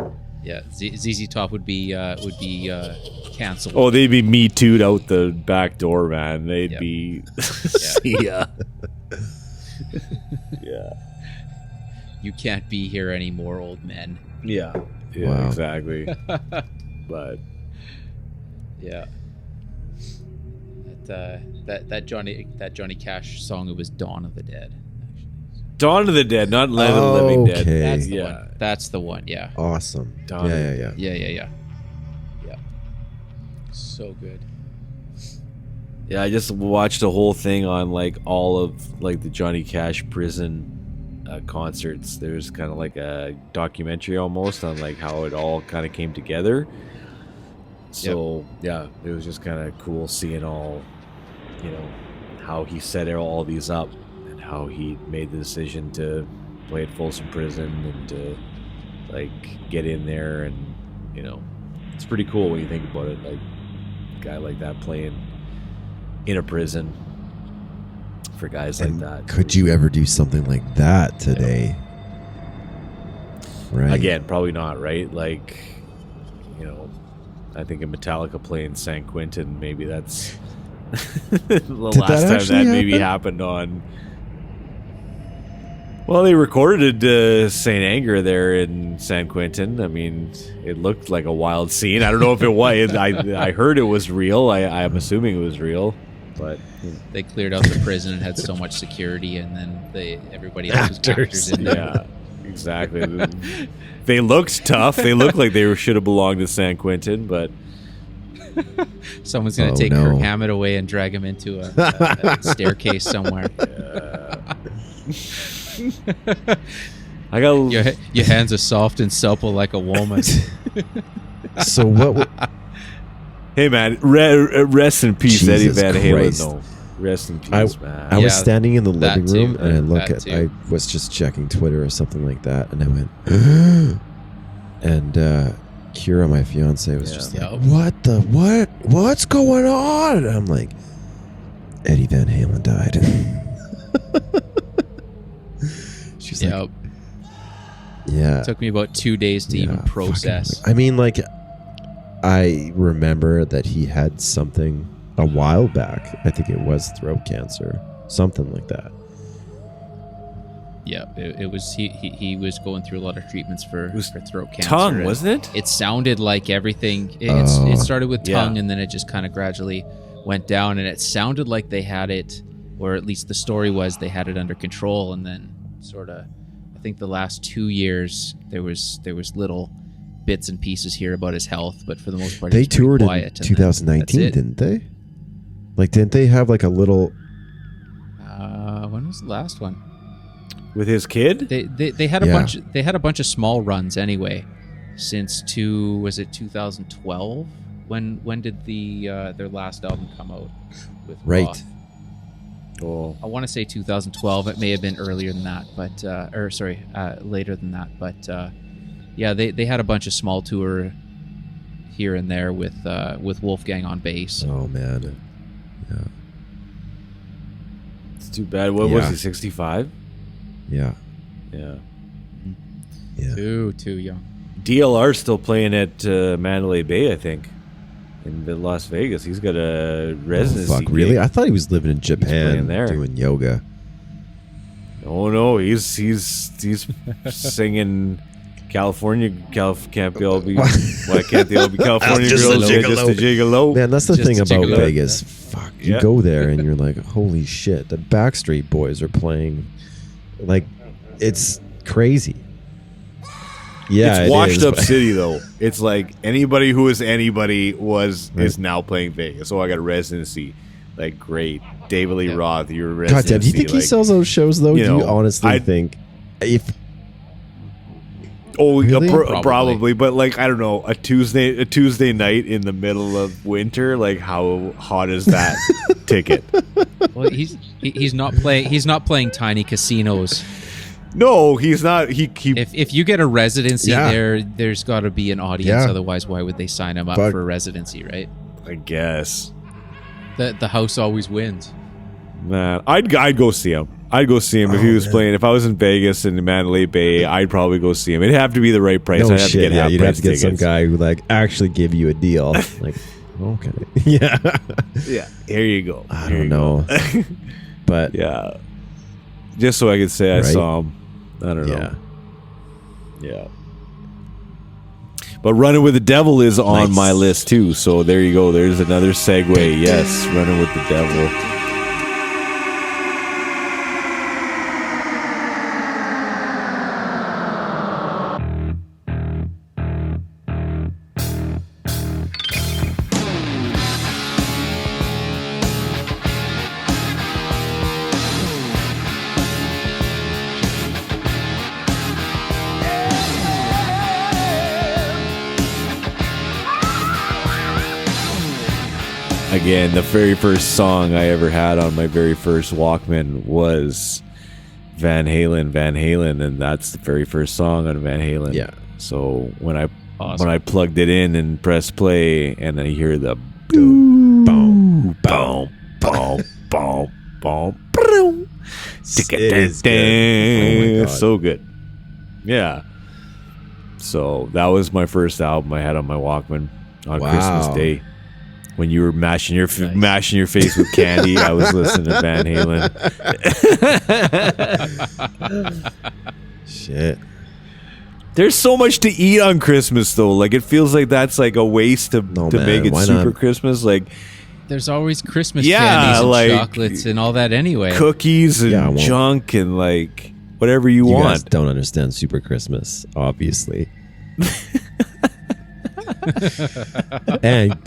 Yeah, ZZ Top would be canceled. Oh, they'd be Me Too'd out the back door, man. They'd be. See ya. Yeah. You can't be here anymore, old men. Yeah. Yeah. Exactly. But. Yeah. That Johnny Cash song. It was "Dawn of the Dead." Dawn of the Dead, not Land of the Living Dead. That's the one. That's the one. Yeah. Awesome. Yeah. So good. Yeah, I just watched a whole thing on like all of like the Johnny Cash prison concerts. There's kind of like a documentary almost on like how it all kind of came together. So yeah, it was just kind of cool seeing all, you know, how he set all these up. How he made the decision to play at Folsom Prison and to like get in there, and you know, it's pretty cool when you think about it. Like a guy like that playing in a prison for guys like that. Could you ever do something like that today? Right. Again, probably not. Right. Like, you know, I think in Metallica playing San Quentin, maybe that's the last time that maybe happened on. Well, they recorded St. Anger there in San Quentin. I mean, it looked like a wild scene. I don't know if it was. I heard it was real. I'm assuming it was real. But they cleared out the prison and had so much security, and then everybody else was actors in there. Yeah, exactly. They looked tough. They looked like they should have belonged to San Quentin, but someone's going to take Kirk Hammett away and drag him into a staircase somewhere. I got your hands are soft and supple like a woman. So what? Hey man, rest in peace, Jesus Eddie Van Halen. Christ. No, rest in peace, man. I was standing in the living room and I I was just checking Twitter or something like that, and I went, and Kira, my fiance, was just like, what's going on? And I'm like, Eddie Van Halen died. She's like, yeah. It took me about 2 days to even process. I mean, like, I remember that he had something a while back. I think it was throat cancer, something like that. Yeah, it was. He was going through a lot of treatments for throat cancer. Tongue, wasn't it? It sounded like everything. It started with tongue, and then it just kind of gradually went down. And it sounded like they had it, or at least the story was they had it under control. And then sort of, I think the last 2 years there was little bits and pieces here about his health, but for the most part, they toured in 2019, didn't they? Like, didn't they have like a little? When was the last one? With his kid? They had a bunch. They had a bunch of small runs anyway. Since 2012? When did their last album come out? With Roth? Oh, I want to say 2012. It may have been earlier than that, but later than that. But yeah, they had a bunch of small tour here and there with Wolfgang on bass. Oh man, yeah. It's too bad. What was he? 65? Yeah. Yeah. Yeah. Too young. DLR's still playing at Mandalay Bay, I think, in Las Vegas. He's got a residency. Oh, fuck, really? I thought he was living in Japan there doing yoga. Oh no, he's singing California. Can't they all be California girls? Yeah, just a gigolo. Man, that's the thing about gigolo. Vegas. Fuck, you go there and you're like, holy shit, the Backstreet Boys are playing. Like, it's crazy. Yeah, it's washed up city though. It's like anybody who is anybody is now playing Vegas. So I got a residency. Like, great, David Lee Roth, your residency. God damn, do you think he sells those shows though? Do you honestly think if? Oh, really? Probably, but like, I don't know, a Tuesday night in the middle of winter, like how hot is that ticket? Well, he's not playing tiny casinos. No, he's not. If you get a residency there's got to be an audience. Otherwise, why would they sign him up for a residency, right? I guess the house always wins. Man, I'd go see him. I'd go see him if he was playing. If I was in Vegas and in Mandalay Bay, I'd probably go see him. It'd have to be the right price. No I'd have shit. to get You'd have to get tickets. some guy who like actually give you a deal. Like, okay, yeah. Here you go. I don't know, but yeah, just so I could say I saw him. I don't know. Yeah. But Running with the Devil is on my list too. So there you go. There's another segue. Yes, Running with the Devil. Again, the very first song I ever had on my very first Walkman was Van Halen, and that's the very first song on Van Halen. Yeah. So when I plugged it in and pressed play, and I hear the boom, boom, boom, boom, boom, boom, boom, it's so good. Yeah. So that was my first album I had on my Walkman on Christmas Day. When you were mashing your face with candy, I was listening to Van Halen. Shit. There's so much to eat on Christmas, though. Like, it feels like that's like a waste to make it super Christmas. Like, there's always Christmas candies and like chocolates and all that anyway. Cookies and junk and like whatever you want. Guys don't understand Super Christmas, obviously. and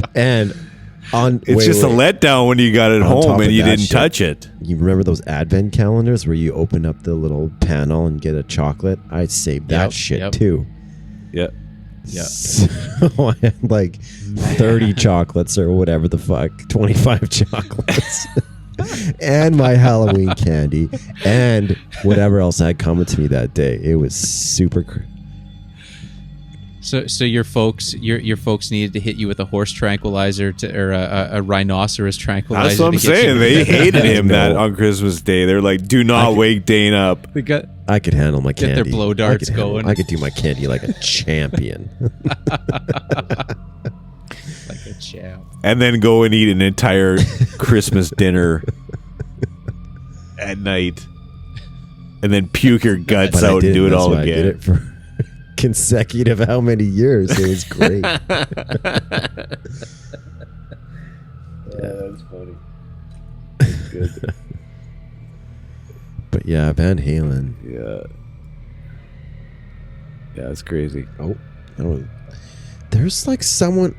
it's just a letdown when you got it home and you didn't touch it. You remember those advent calendars where you open up the little panel and get a chocolate? I saved that shit too. Yep. Yeah. So I had like 30 chocolates or whatever the fuck, 25 chocolates. And my Halloween candy and whatever else had coming to me that day. It was super So your folks needed to hit you with a horse tranquilizer or a rhinoceros tranquilizer. That's what I'm saying. They hated him that on Christmas Day. They're like, "Do not wake Dane up." I could handle my candy. Get their blow darts going. I could do my candy like a champion. Like a champ. And then go and eat an entire Christmas dinner at night, and then puke your guts out and do it all again. I did it for consecutive how many years? It was great. That's funny. That's good. But yeah, Van Halen. Yeah, it's crazy. Oh, there's like someone.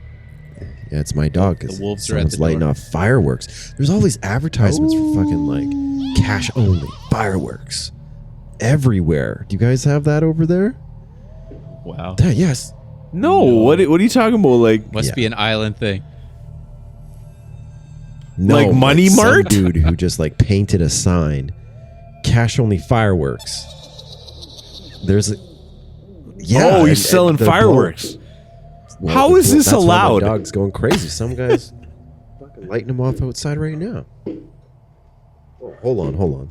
Yeah, it's my dog. The wolves are at the lighting off fireworks. There's all these advertisements for fucking like cash only fireworks everywhere. Do you guys have that over there? Wow. Yes. No. What are you talking about? Like, must be an island thing. No, like Money Mart? Some dude who just like painted a sign, cash only fireworks. There's a he's selling fireworks. Well, how is this allowed? My dog's going crazy. Some guys fucking lighting them off outside right now. Oh, hold on.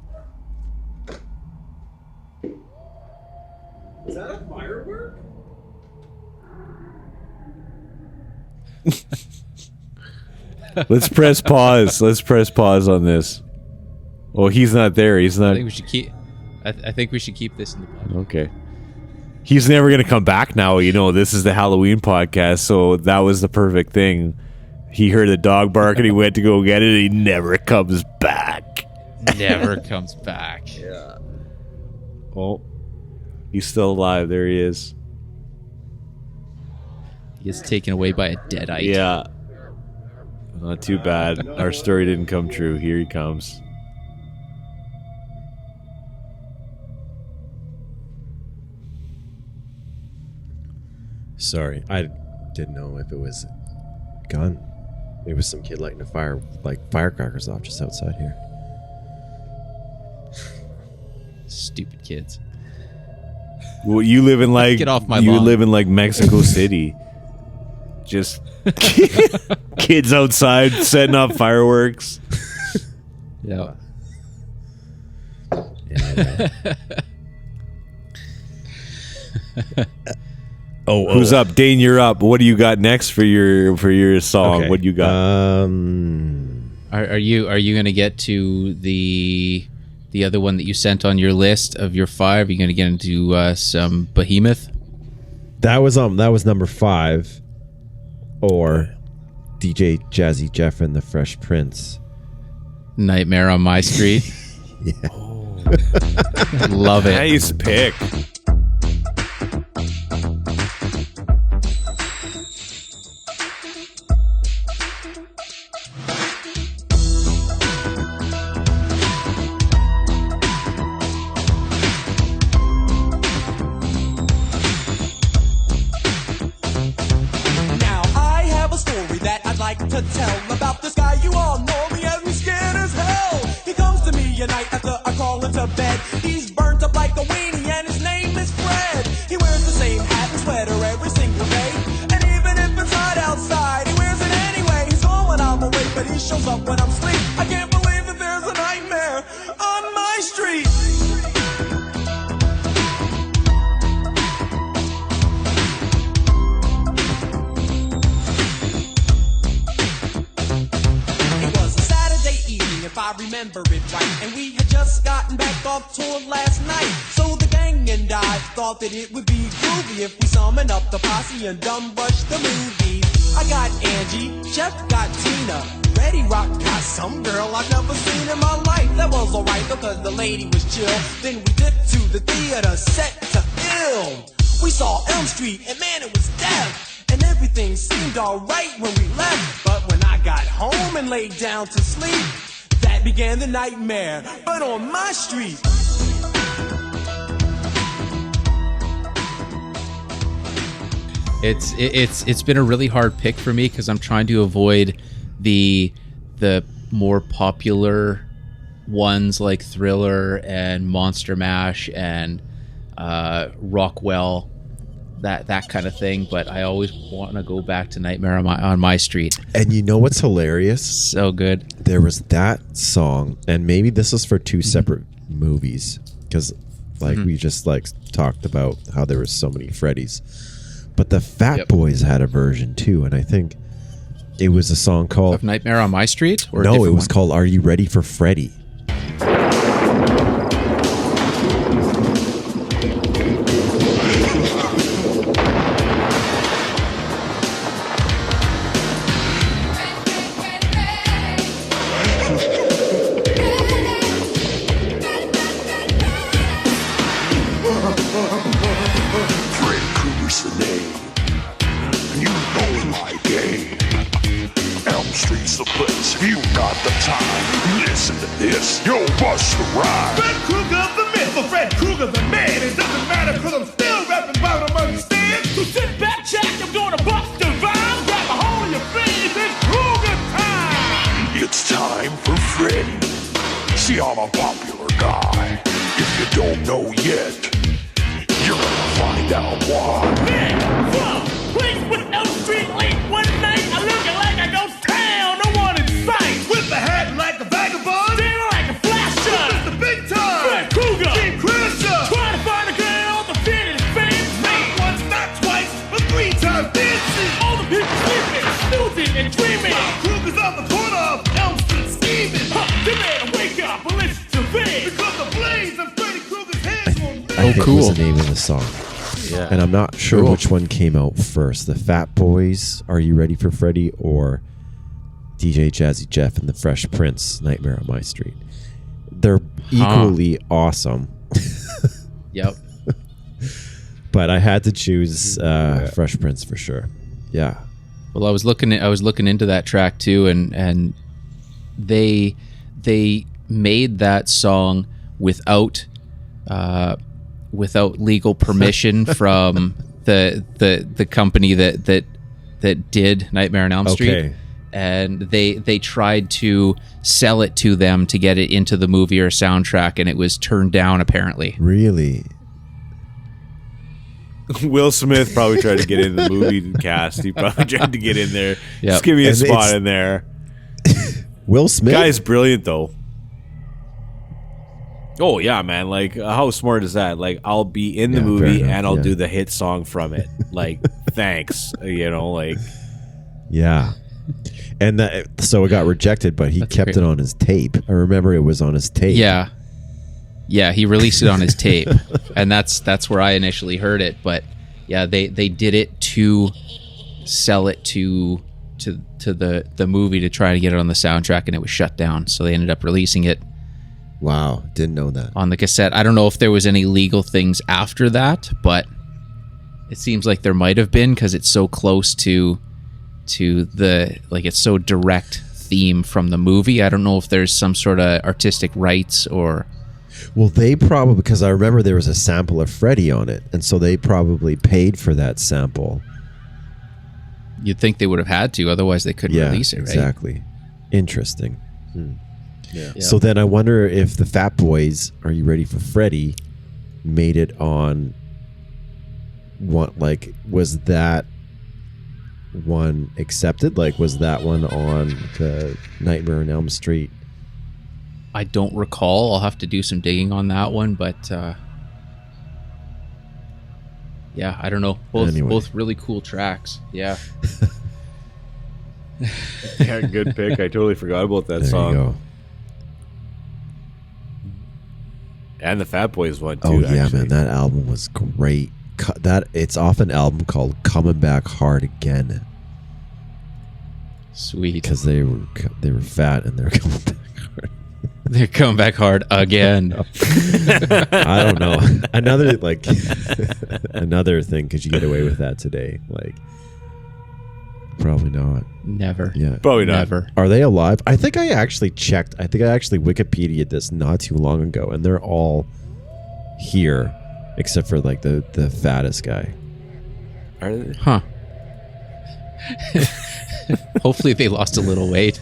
Is that a firework? Let's press pause. Let's press pause on this. Oh, he's not there. He's not. I think we should keep. I think we should keep this in the podcast. Okay. He's never going to come back now. You know, this is the Halloween podcast, so that was the perfect thing. He heard the dog bark and he went to go get it, and he never comes back. Never comes back. Yeah. Oh, he's still alive. There he is. He gets taken away by a deadite. Yeah. Not too bad. Our story didn't come true. Here he comes. Sorry, I didn't know if it was a gun. It was some kid lighting a fire, like firecrackers off just outside here. Stupid kids. Well, you live in like Get off my you lawn. live in like Mexico City. Just kids outside setting up fireworks. Yeah. Who's up? Dane, you're up. What do you got next for your song? Okay. What do you got? Are you gonna get to the other one that you sent on your list of your 5? Are you gonna get into some Behemoth? That was number 5, or DJ Jazzy Jeff and the Fresh Prince. Nightmare on My Street. Yeah. Love it. Nice pick. Now I have a story that I'd like to tell about this guy. You all know me as me scared as hell. He comes to me at night after I crawl into bed. He's burnt up like a weenie and his name is Fred. He wears the same hat and sweater every single day. And even if it's hot outside, he wears it anyway. He's gone when I'm awake, but he shows up when I'm asleep. I can't believe that there's a nightmare on my street. It was a Saturday evening, if I remember it right, and we had just gotten back off tour last night. So the gang and I thought that it would be groovy if we summoned up the posse and dumb rush the movies. I got Angie, Jeff got Tina, Reddy Rock got some girl I've never seen in my life. That was alright because the lady was chill. Then we dipped to the theater set to ill. We saw Elm Street and man, it was death. And everything seemed alright when we left. But when I got home and laid down to sleep, that began the nightmare, but on my street. It's been a really hard pick for me because I'm trying to avoid the more popular ones like Thriller and Monster Mash and Rockwell, that kind of thing. But I always want to go back to Nightmare on My Street. And you know what's hilarious? So good. There was that song, and maybe this is for 2 separate movies, because we just talked about how there was so many Freddys. But the Fat Boys had a version too, and I think it was a song called Of Nightmare on My Street? Or no, it was called "Are You Ready for Freddy?" Fred Krueger's the name, and you know my game. Elm Street's the place, if you got the time. Listen to this, you'll bust the rhyme. Fred Krueger the myth, or Fred Krueger the man. It doesn't matter cause I'm still rapping about him, understand? So sit back, check, I'm gonna bust the rhyme. Grab a hold of your face, it's Krueger time. It's time for Freddy. See, I'm a popular guy. If you don't know yet, you're gonna find out why. Man, from place with Elm Street late one night, I looking like I go town, no one in sight. With a hat like a vagabond, staring like a flasher. Mr. Big Time, Fred Krueger, Team Crusher. Trying to find a girl to fit his fancy. Not once, not twice, but 3 times dancing. All the people sleeping, snoozing and dreaming. While Krueger's on the corner of Elm Street scheming. They better wake up and listen to this, because the blaze of Freddy Krueger's hands will I think cool. was the name of the song. Yeah. And I'm not sure which one came out first. The Fat Boys, Are You Ready for Freddy? Or DJ Jazzy Jeff and the Fresh Prince, Nightmare on My Street. They're equally awesome. Yep. But I had to choose Fresh Prince for sure. Yeah. Well, I was looking into that track too, and they made that song without legal permission from the company that did Nightmare on Elm Street. Okay. and they tried to sell it to them to get it into the movie or soundtrack, and it was turned down apparently. Really? Will Smith probably tried to get in the movie cast. He probably tried to get in there. Yep. Just give me a And spot in there. Will Smith? Guy's brilliant though. Oh yeah, man! Like, how smart is that? Like, I'll be in the Yeah, movie fair enough, and I'll yeah. do the hit song from it. Like, thanks. You know, like, Yeah. And so it got rejected, but he kept great. it on his tape. I remember it was on his tape. Yeah, he released it on his tape, and that's where I initially heard it. But yeah, they did it to sell it to the movie to try to get it on the soundtrack, and it was shut down. So they ended up releasing it Wow. Didn't know that. on the cassette. I don't know if there was any legal things after that, but it seems like there might have been, because it's so close to the, like, it's so direct theme from the movie. I don't know if there's some sort of artistic rights or... Well, they probably, because I remember there was a sample of Freddie on it, and so they probably paid for that sample. You'd think they would have had to, otherwise they couldn't release it, right? Exactly. Interesting. Yeah. So then I wonder if the Fat Boys, Are You Ready for Freddy, made it on what, like, was that one accepted? Like, was that one on the Nightmare on Elm Street? I don't recall. I'll have to do some digging on that one, but yeah, I don't know. Both really cool tracks. Yeah. yeah, good pick. I totally forgot about that There song. you go. And the Fat Boys one too. Oh yeah, actually. man, that album was great. It's off an album called Coming Back Hard Again, Sweet. because they were fat and they're coming back hard. They're coming back hard again. I don't know. Another another thing. Could you get away with that today? Like, probably not. Never. Yeah. Probably not. Never. Are they alive? I think I actually checked. I think I actually Wikipedia'd this not too long ago, and they're all here, except for like the fattest guy. Are they? Huh. Hopefully they lost a little weight.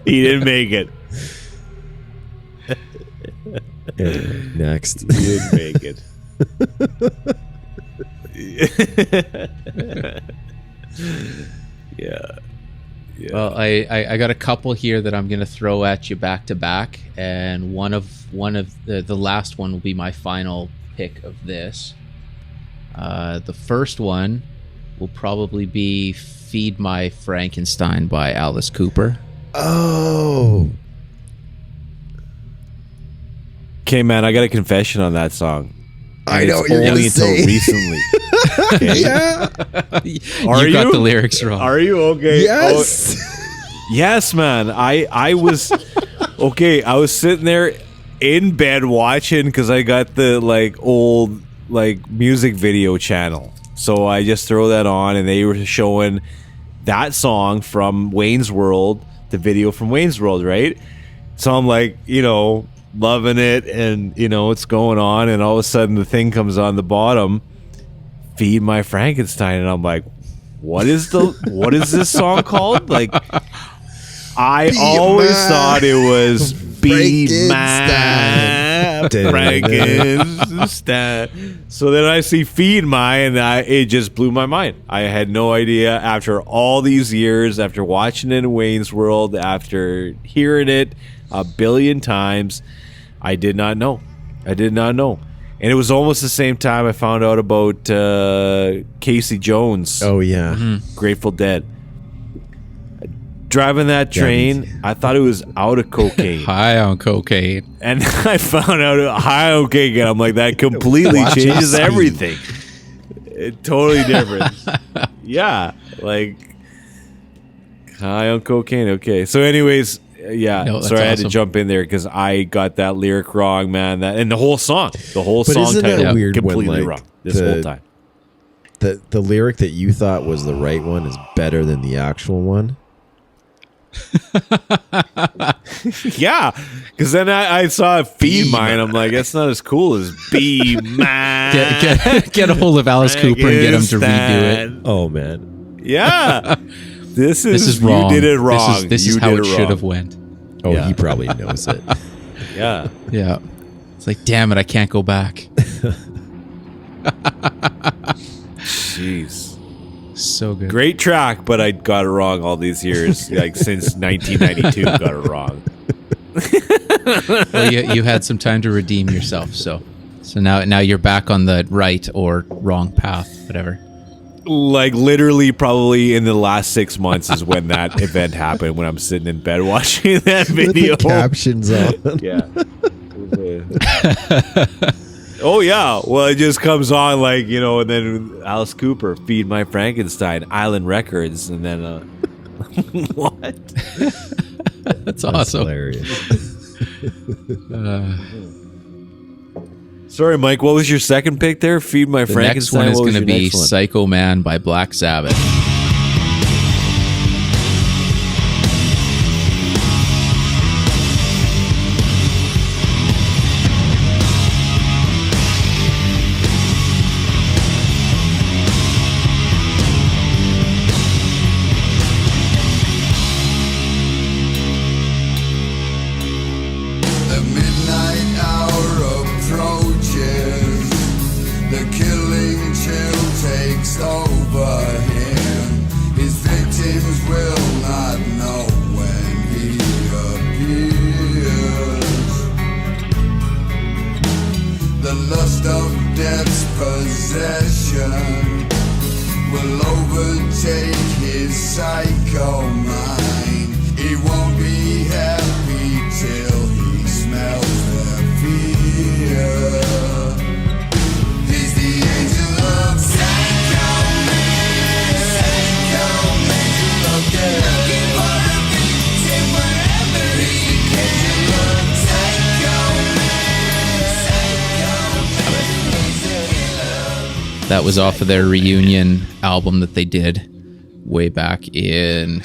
He didn't make it. Anyway, next. He didn't make it. Yeah. Well, I got a couple here that I'm gonna throw at you back to back, and one of the last one will be my final pick of this. The first one will probably be "Feed My Frankenstein" by Alice Cooper. Oh, Okay, man, I got a confession on that song. I know what It's you're only gonna until say. recently. Okay? yeah. You got the lyrics wrong. Are you okay? Yes. Oh, yes, man. I was okay. I was sitting there in bed watching because I got the like old like music video channel. So I just throw that on, and they were showing that song from Wayne's World, the video from Wayne's World, right? So I'm like, loving it, and what's going on, and all of a sudden the thing comes on the bottom, "Feed My Frankenstein," and I'm like, what is this song called? Like, I always thought it was "Be My Frankenstein." So then I see "Feed My," and it just blew my mind. I had no idea. After all these years, after watching it in Wayne's World, after hearing it a billion times, I did not know. And it was almost the same time I found out about Casey Jones. Oh yeah. Grateful Dead. Driving that train, I thought it was out of cocaine. High on cocaine. And I found out high on cocaine. I'm like, that completely changes everything. It totally different. Yeah. Like, high on cocaine. Okay. So anyways, yeah. No, that's sorry, I had to awesome. jump in there because I got that lyric wrong, man. And the whole song. The whole But song isn't title that weird when, completely like, wrong this whole time. The lyric that you thought was the right one is better than the actual one? Yeah, because then I saw "Feed Mine." I'm like, that's not as cool as "Be Mine." Get a hold of Alice Cooper and get him to redo it. Oh man. Yeah, This is wrong. You did it wrong. This is how it should have went. Oh, he probably knows it. Yeah. Yeah. It's like, damn it, I can't go back. Jeez. So good. Great track, but I got it wrong all these years. Like since 1992, got it wrong. Well, you had some time to redeem yourself, so now you're back on the right or wrong path, whatever. Like literally probably in the last 6 months is when that event happened, when I'm sitting in bed watching that video. With the captions on. Yeah. Oh yeah, well it just comes on like, you know, and then Alice Cooper, Feed My Frankenstein, Island Records, and then what? That's awesome. Hilarious. Sorry, Mike, what was your second pick there? Feed My Frankenstein? The next one is going to be Psycho Man by Black Sabbath. That was off of their reunion album that they did way back in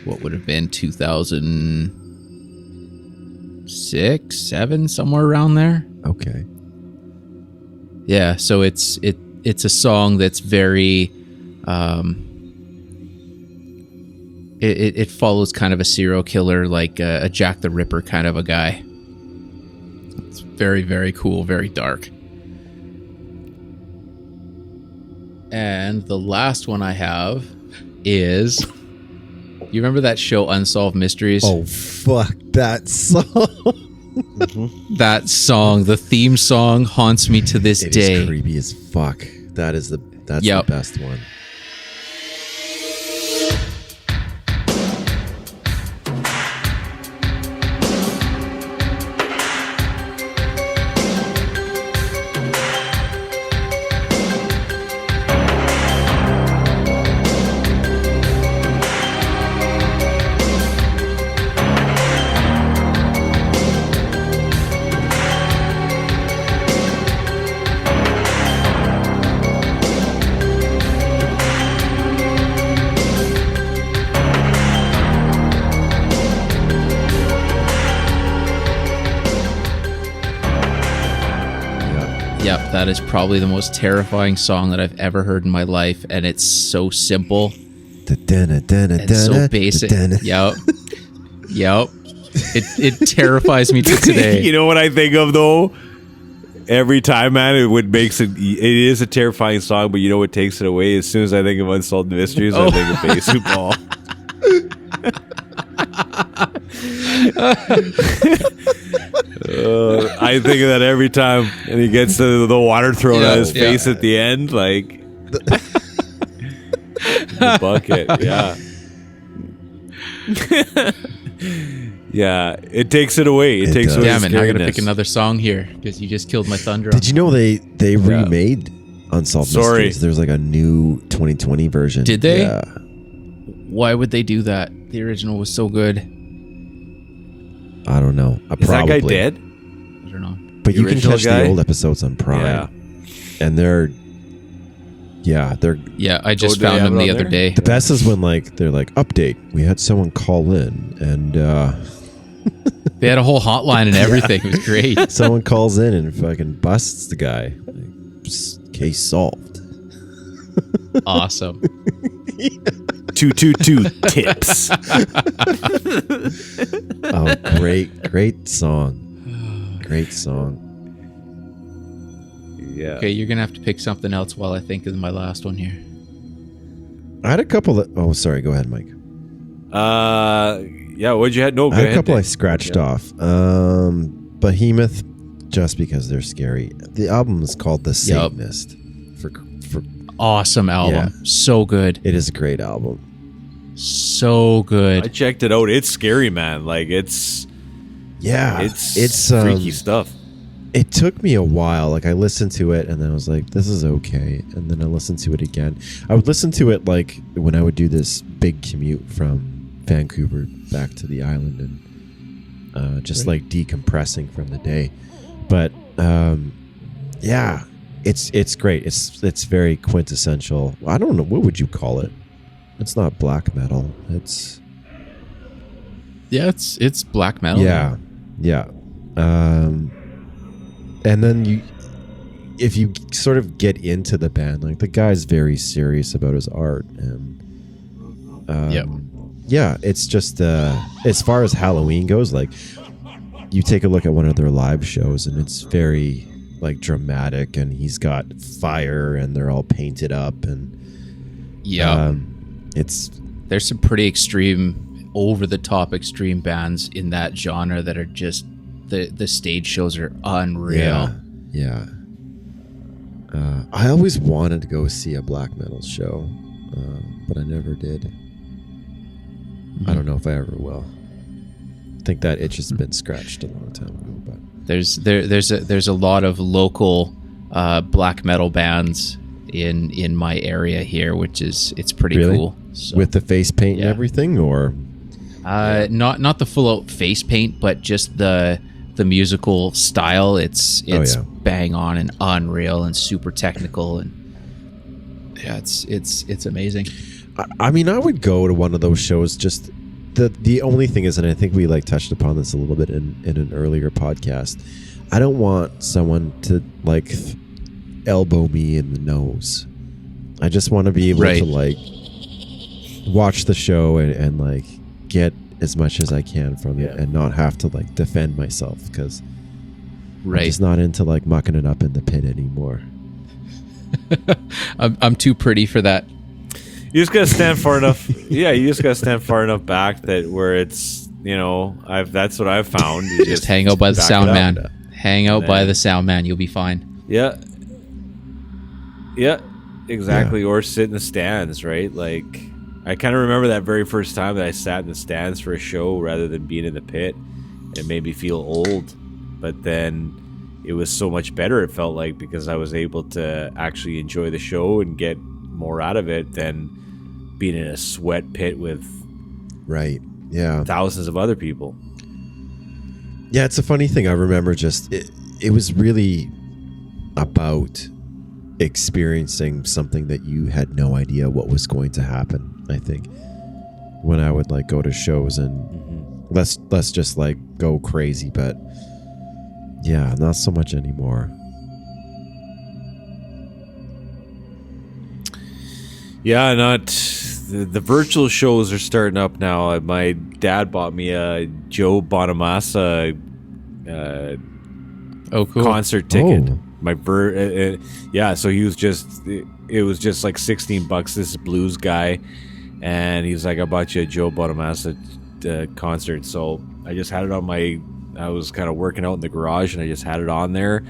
what would have been 2006, 7, somewhere around there. Okay. Yeah, so it's a song that's very it follows kind of a serial killer, like a Jack the Ripper kind of a guy. It's very, very cool, very dark. And the last one I have is, you remember that show Unsolved Mysteries? Oh, fuck that song. Mm-hmm. That song, the theme song, haunts me to this day. It is creepy as fuck. That's the best one. That is probably the most terrifying song that I've ever heard in my life, and it's so simple and so basic. Yep. It terrifies me to today. You know what I think of though? Every time, man, it is a terrifying song, but you know what takes it away? As soon as I think of Unsolved Mysteries, I think of baseball. I think of that every time, and he gets the water thrown at his face at the end, like the bucket. Yeah, it takes it away. It takes away. Damn it! Now I gotta pick another song here because you just killed my thunder. Did you know they remade Unsolved Mysteries? There's like a new 2020 version. Did they? Yeah. Why would they do that? The original was so good. I don't know. Is that guy dead? I don't know. But you can catch the old episodes on Prime. And they're. I just found them the other day. The best is when they're like, update. We had someone call in and they had a whole hotline and everything. It was great. Someone calls in and fucking busts the guy. Case solved. Awesome. 222 tips. Oh, great song. Great song. Yeah. Okay, you're gonna have to pick something else while I think of my last one here. I had a couple that. Oh, sorry. Go ahead, Mike. Yeah. What'd you have? No, I had a couple I scratched off. Behemoth, just because they're scary. The album is called The Satanist. For awesome album, Yeah. So good. It is a great album. So good. I checked it out. It's scary, man. Like it's freaky stuff. It took me a while. Like I listened to it and then I was like, this is okay. And then I listened to it again. I would listen to it like when I would do this big commute from Vancouver back to the island and just like decompressing from the day. But yeah, it's great. It's very quintessential. I don't know, what would you call it? It's not black metal. It's black metal. Yeah. And then if you sort of get into the band, like the guy's very serious about his art, and yeah, it's just as far as Halloween goes, like you take a look at one of their live shows, and it's very like dramatic, and he's got fire, and they're all painted up, and there's some pretty extreme, over the top extreme bands in that genre that are just. The stage shows are unreal. Yeah. I always wanted to go see a black metal show, but I never did. Mm-hmm. I don't know if I ever will. I think that itch has been scratched a long time ago. But there's a lot of local black metal bands in my area here, which it's pretty cool. So, with the face paint and everything, or not the full out face paint, but just the musical style. It's bang on and unreal and super technical, and yeah, it's amazing. I mean, I would go to one of those shows. Just the only thing is, and I think we like touched upon this a little bit in an earlier podcast, I don't want someone to like elbow me in the nose. I just want to be able to like watch the show and like get as much as I can from it and not have to like defend myself, because I'm just not into like mucking it up in the pit anymore. I'm too pretty for that. You just gotta stand far enough. Yeah, you just gotta stand far enough back that where it's, that's what I've found. You just hang out by the sound man. Hang out by the sound man. You'll be fine. Yeah. Yeah, exactly. Yeah. Or sit in the stands, right? Like, I kind of remember that very first time that I sat in the stands for a show rather than being in the pit. It made me feel old, but then it was so much better, it felt like, because I was able to actually enjoy the show and get more out of it than being in a sweat pit with thousands of other people. Yeah, it's a funny thing. I remember just it was really about experiencing something that you had no idea what was going to happen. I think when I would like go to shows and let's just like go crazy, but yeah, not so much anymore. Yeah, the virtual shows are starting up now. My dad bought me a Joe Bonamassa concert ticket. Oh. So he was it was just like $16. This blues guy, and he was like, I bought you a Joe Bonamassa concert. So I just had it on I was kind of working out in the garage, and I just had it on there.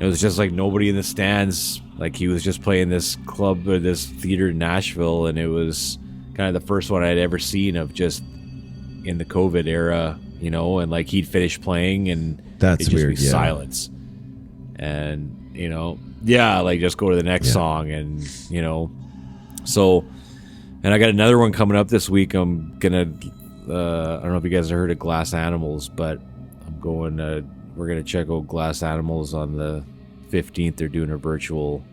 It was just like nobody in the stands. Like, he was just playing this club or this theater in Nashville, and it was kind of the first one I'd ever seen of just in the COVID era, and like he'd finish playing and that's it'd just weird, be silence. And, like just go to the next song, and, so, and I got another one coming up this week. I'm gonna, I don't know if you guys have heard of Glass Animals, but we're gonna check out Glass Animals on the 15th. They're doing a virtual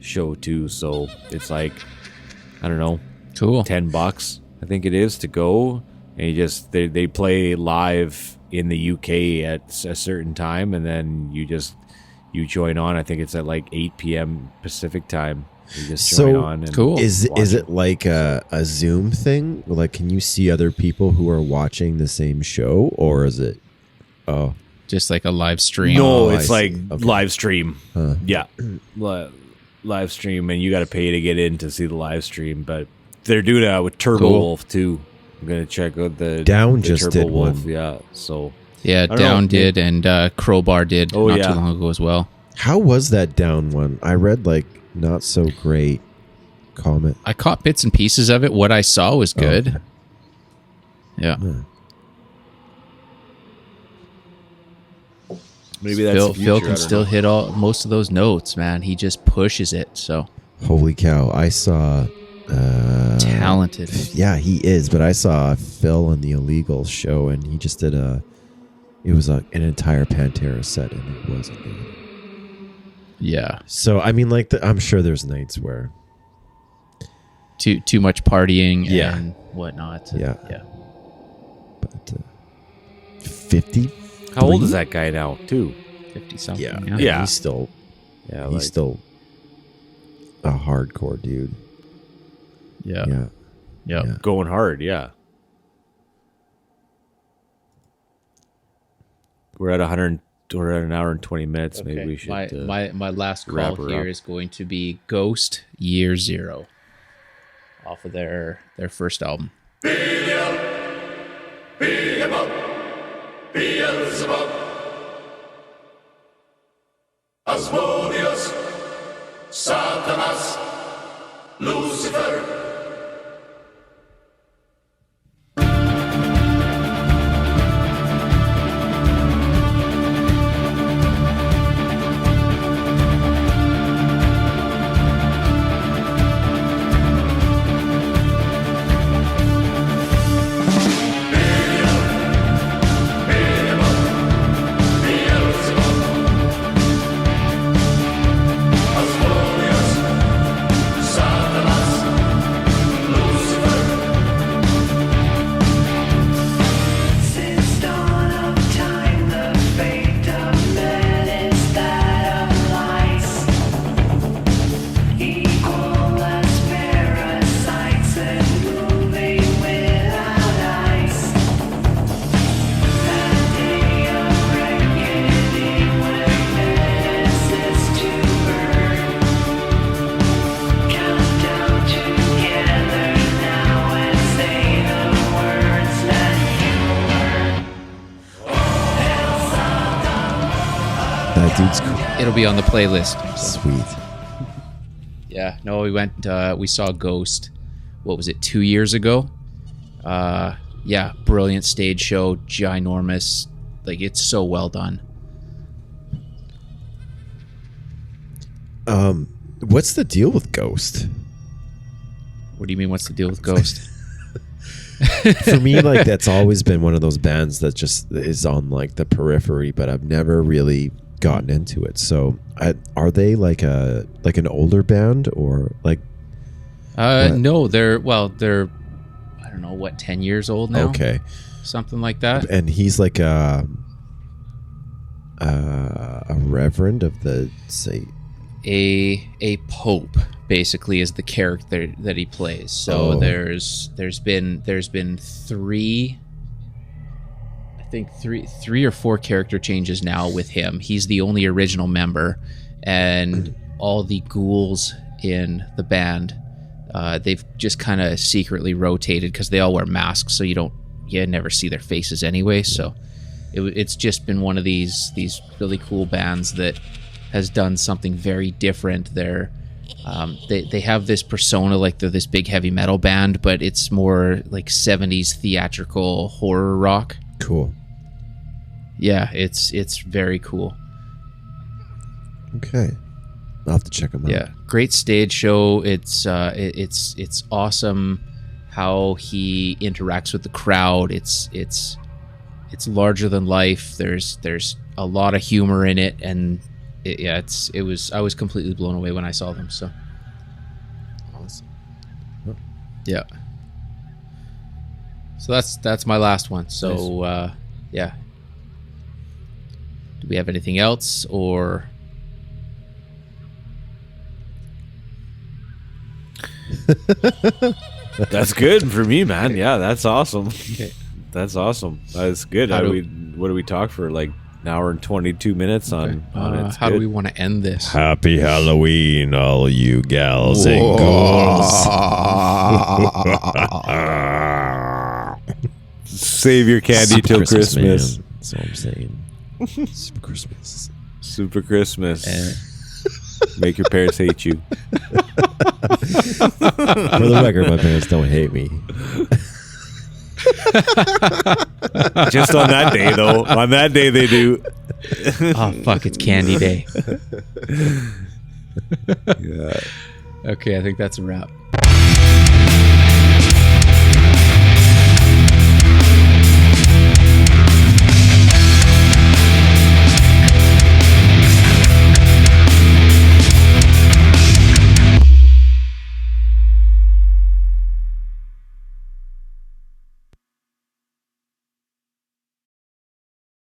show too, so it's like, I don't know, cool, $10 I think it is to go, and they play live in the UK at a certain time, and then you join on. I think it's at like 8 p.m. Pacific time, You just join on. And cool. Is it like a Zoom thing? Like, can you see other people who are watching the same show, or is it? Oh, just like a live stream. No, Oh, it's I like see. Okay. live stream. Huh. Yeah, live stream, and you got to pay to get in to see the live stream. But they're doing it with Turbo Cool. Wolf too. I'm gonna check out the Down the just Turbo did Wolf. one. Yeah, so Yeah, I don't Down know. did, and Crowbar did Oh, not yeah. too long ago as well. How was that Down one? I read like not so great comment. I caught bits and pieces of it. What I saw was good. Okay. Yeah. maybe that's Phil, the future, Phil I can don't still know. hit most of those notes, man. He just pushes it. So Holy cow! I saw. talented. Yeah, he is. But I saw Phil on the Illegal show, and he just did It was an entire Pantera set, and it wasn't good. Yeah. So I mean, like, I'm sure there's nights where. Too much partying Yeah. and whatnot. Yeah. Yeah. But 50. How old is that guy now? Too. 50 something. Yeah. Yeah. He's still. Yeah, He's like, still a hardcore dude. Yeah. Yeah. Yeah. Yeah. going hard. Yeah, we're at 100. We're at an hour and 20 minutes. Maybe we should. My last wrap call her here up. is going to be Ghost Year Zero off of their first album. Beelzebub, Asmodeus, Satanas, Lucifer. Since dawn of time, the fate of man is that of lice, equal as parasites and moving without ice. That day of reckoning when menace is to burn. Count down together now and say the words that you learn. That dude's cool. It'll be on the playlist. Sweet. Yeah. No, we went. We saw Ghost. What was it? 2 years ago. Yeah. Brilliant stage show. Ginormous. Like, it's so well done. What's the deal with Ghost? What do you mean? What's the deal with Ghost? For me, like, that's always been one of those bands that just is on like the periphery, but I've never really gotten into it. So, are they like an older band, or like? No, they're I don't know, what, 10 years old now? Okay, Something like that. and he's like a reverend of the say. A pope basically is the character that he plays. So Oh. there's been three or four character changes now with him. He's the only original member, and all the ghouls in the band, they've just kind of secretly rotated because they all wear masks, so you never see their faces anyway. So it's just been one of these really cool bands that has done something very different. They have this persona like they're this big heavy metal band, but it's more like 70s theatrical horror rock. Cool. Yeah, it's very cool. Okay, I'll have to check them out. Yeah, great stage show. It's awesome how he interacts with the crowd. It's it's larger than life. There's a lot of humor in it, and I was completely blown away when I saw them. So Awesome. yeah. So that's my last one. So yeah. Do we have anything else, or? That's good for me, man. Yeah, that's awesome. Okay. That's awesome. That's good. What do we talk for, like an hour and 22 minutes on it? How do we want to end this? Happy Halloween, all you gals and ghouls. Save your candy till Christmas. Man. That's what I'm saying. Super Christmas. Super Christmas. Make your parents hate you. For the record, my parents don't hate me. Just on that day, though. On that day, they do. Oh, fuck, it's candy day. Yeah. Okay, I think that's a wrap.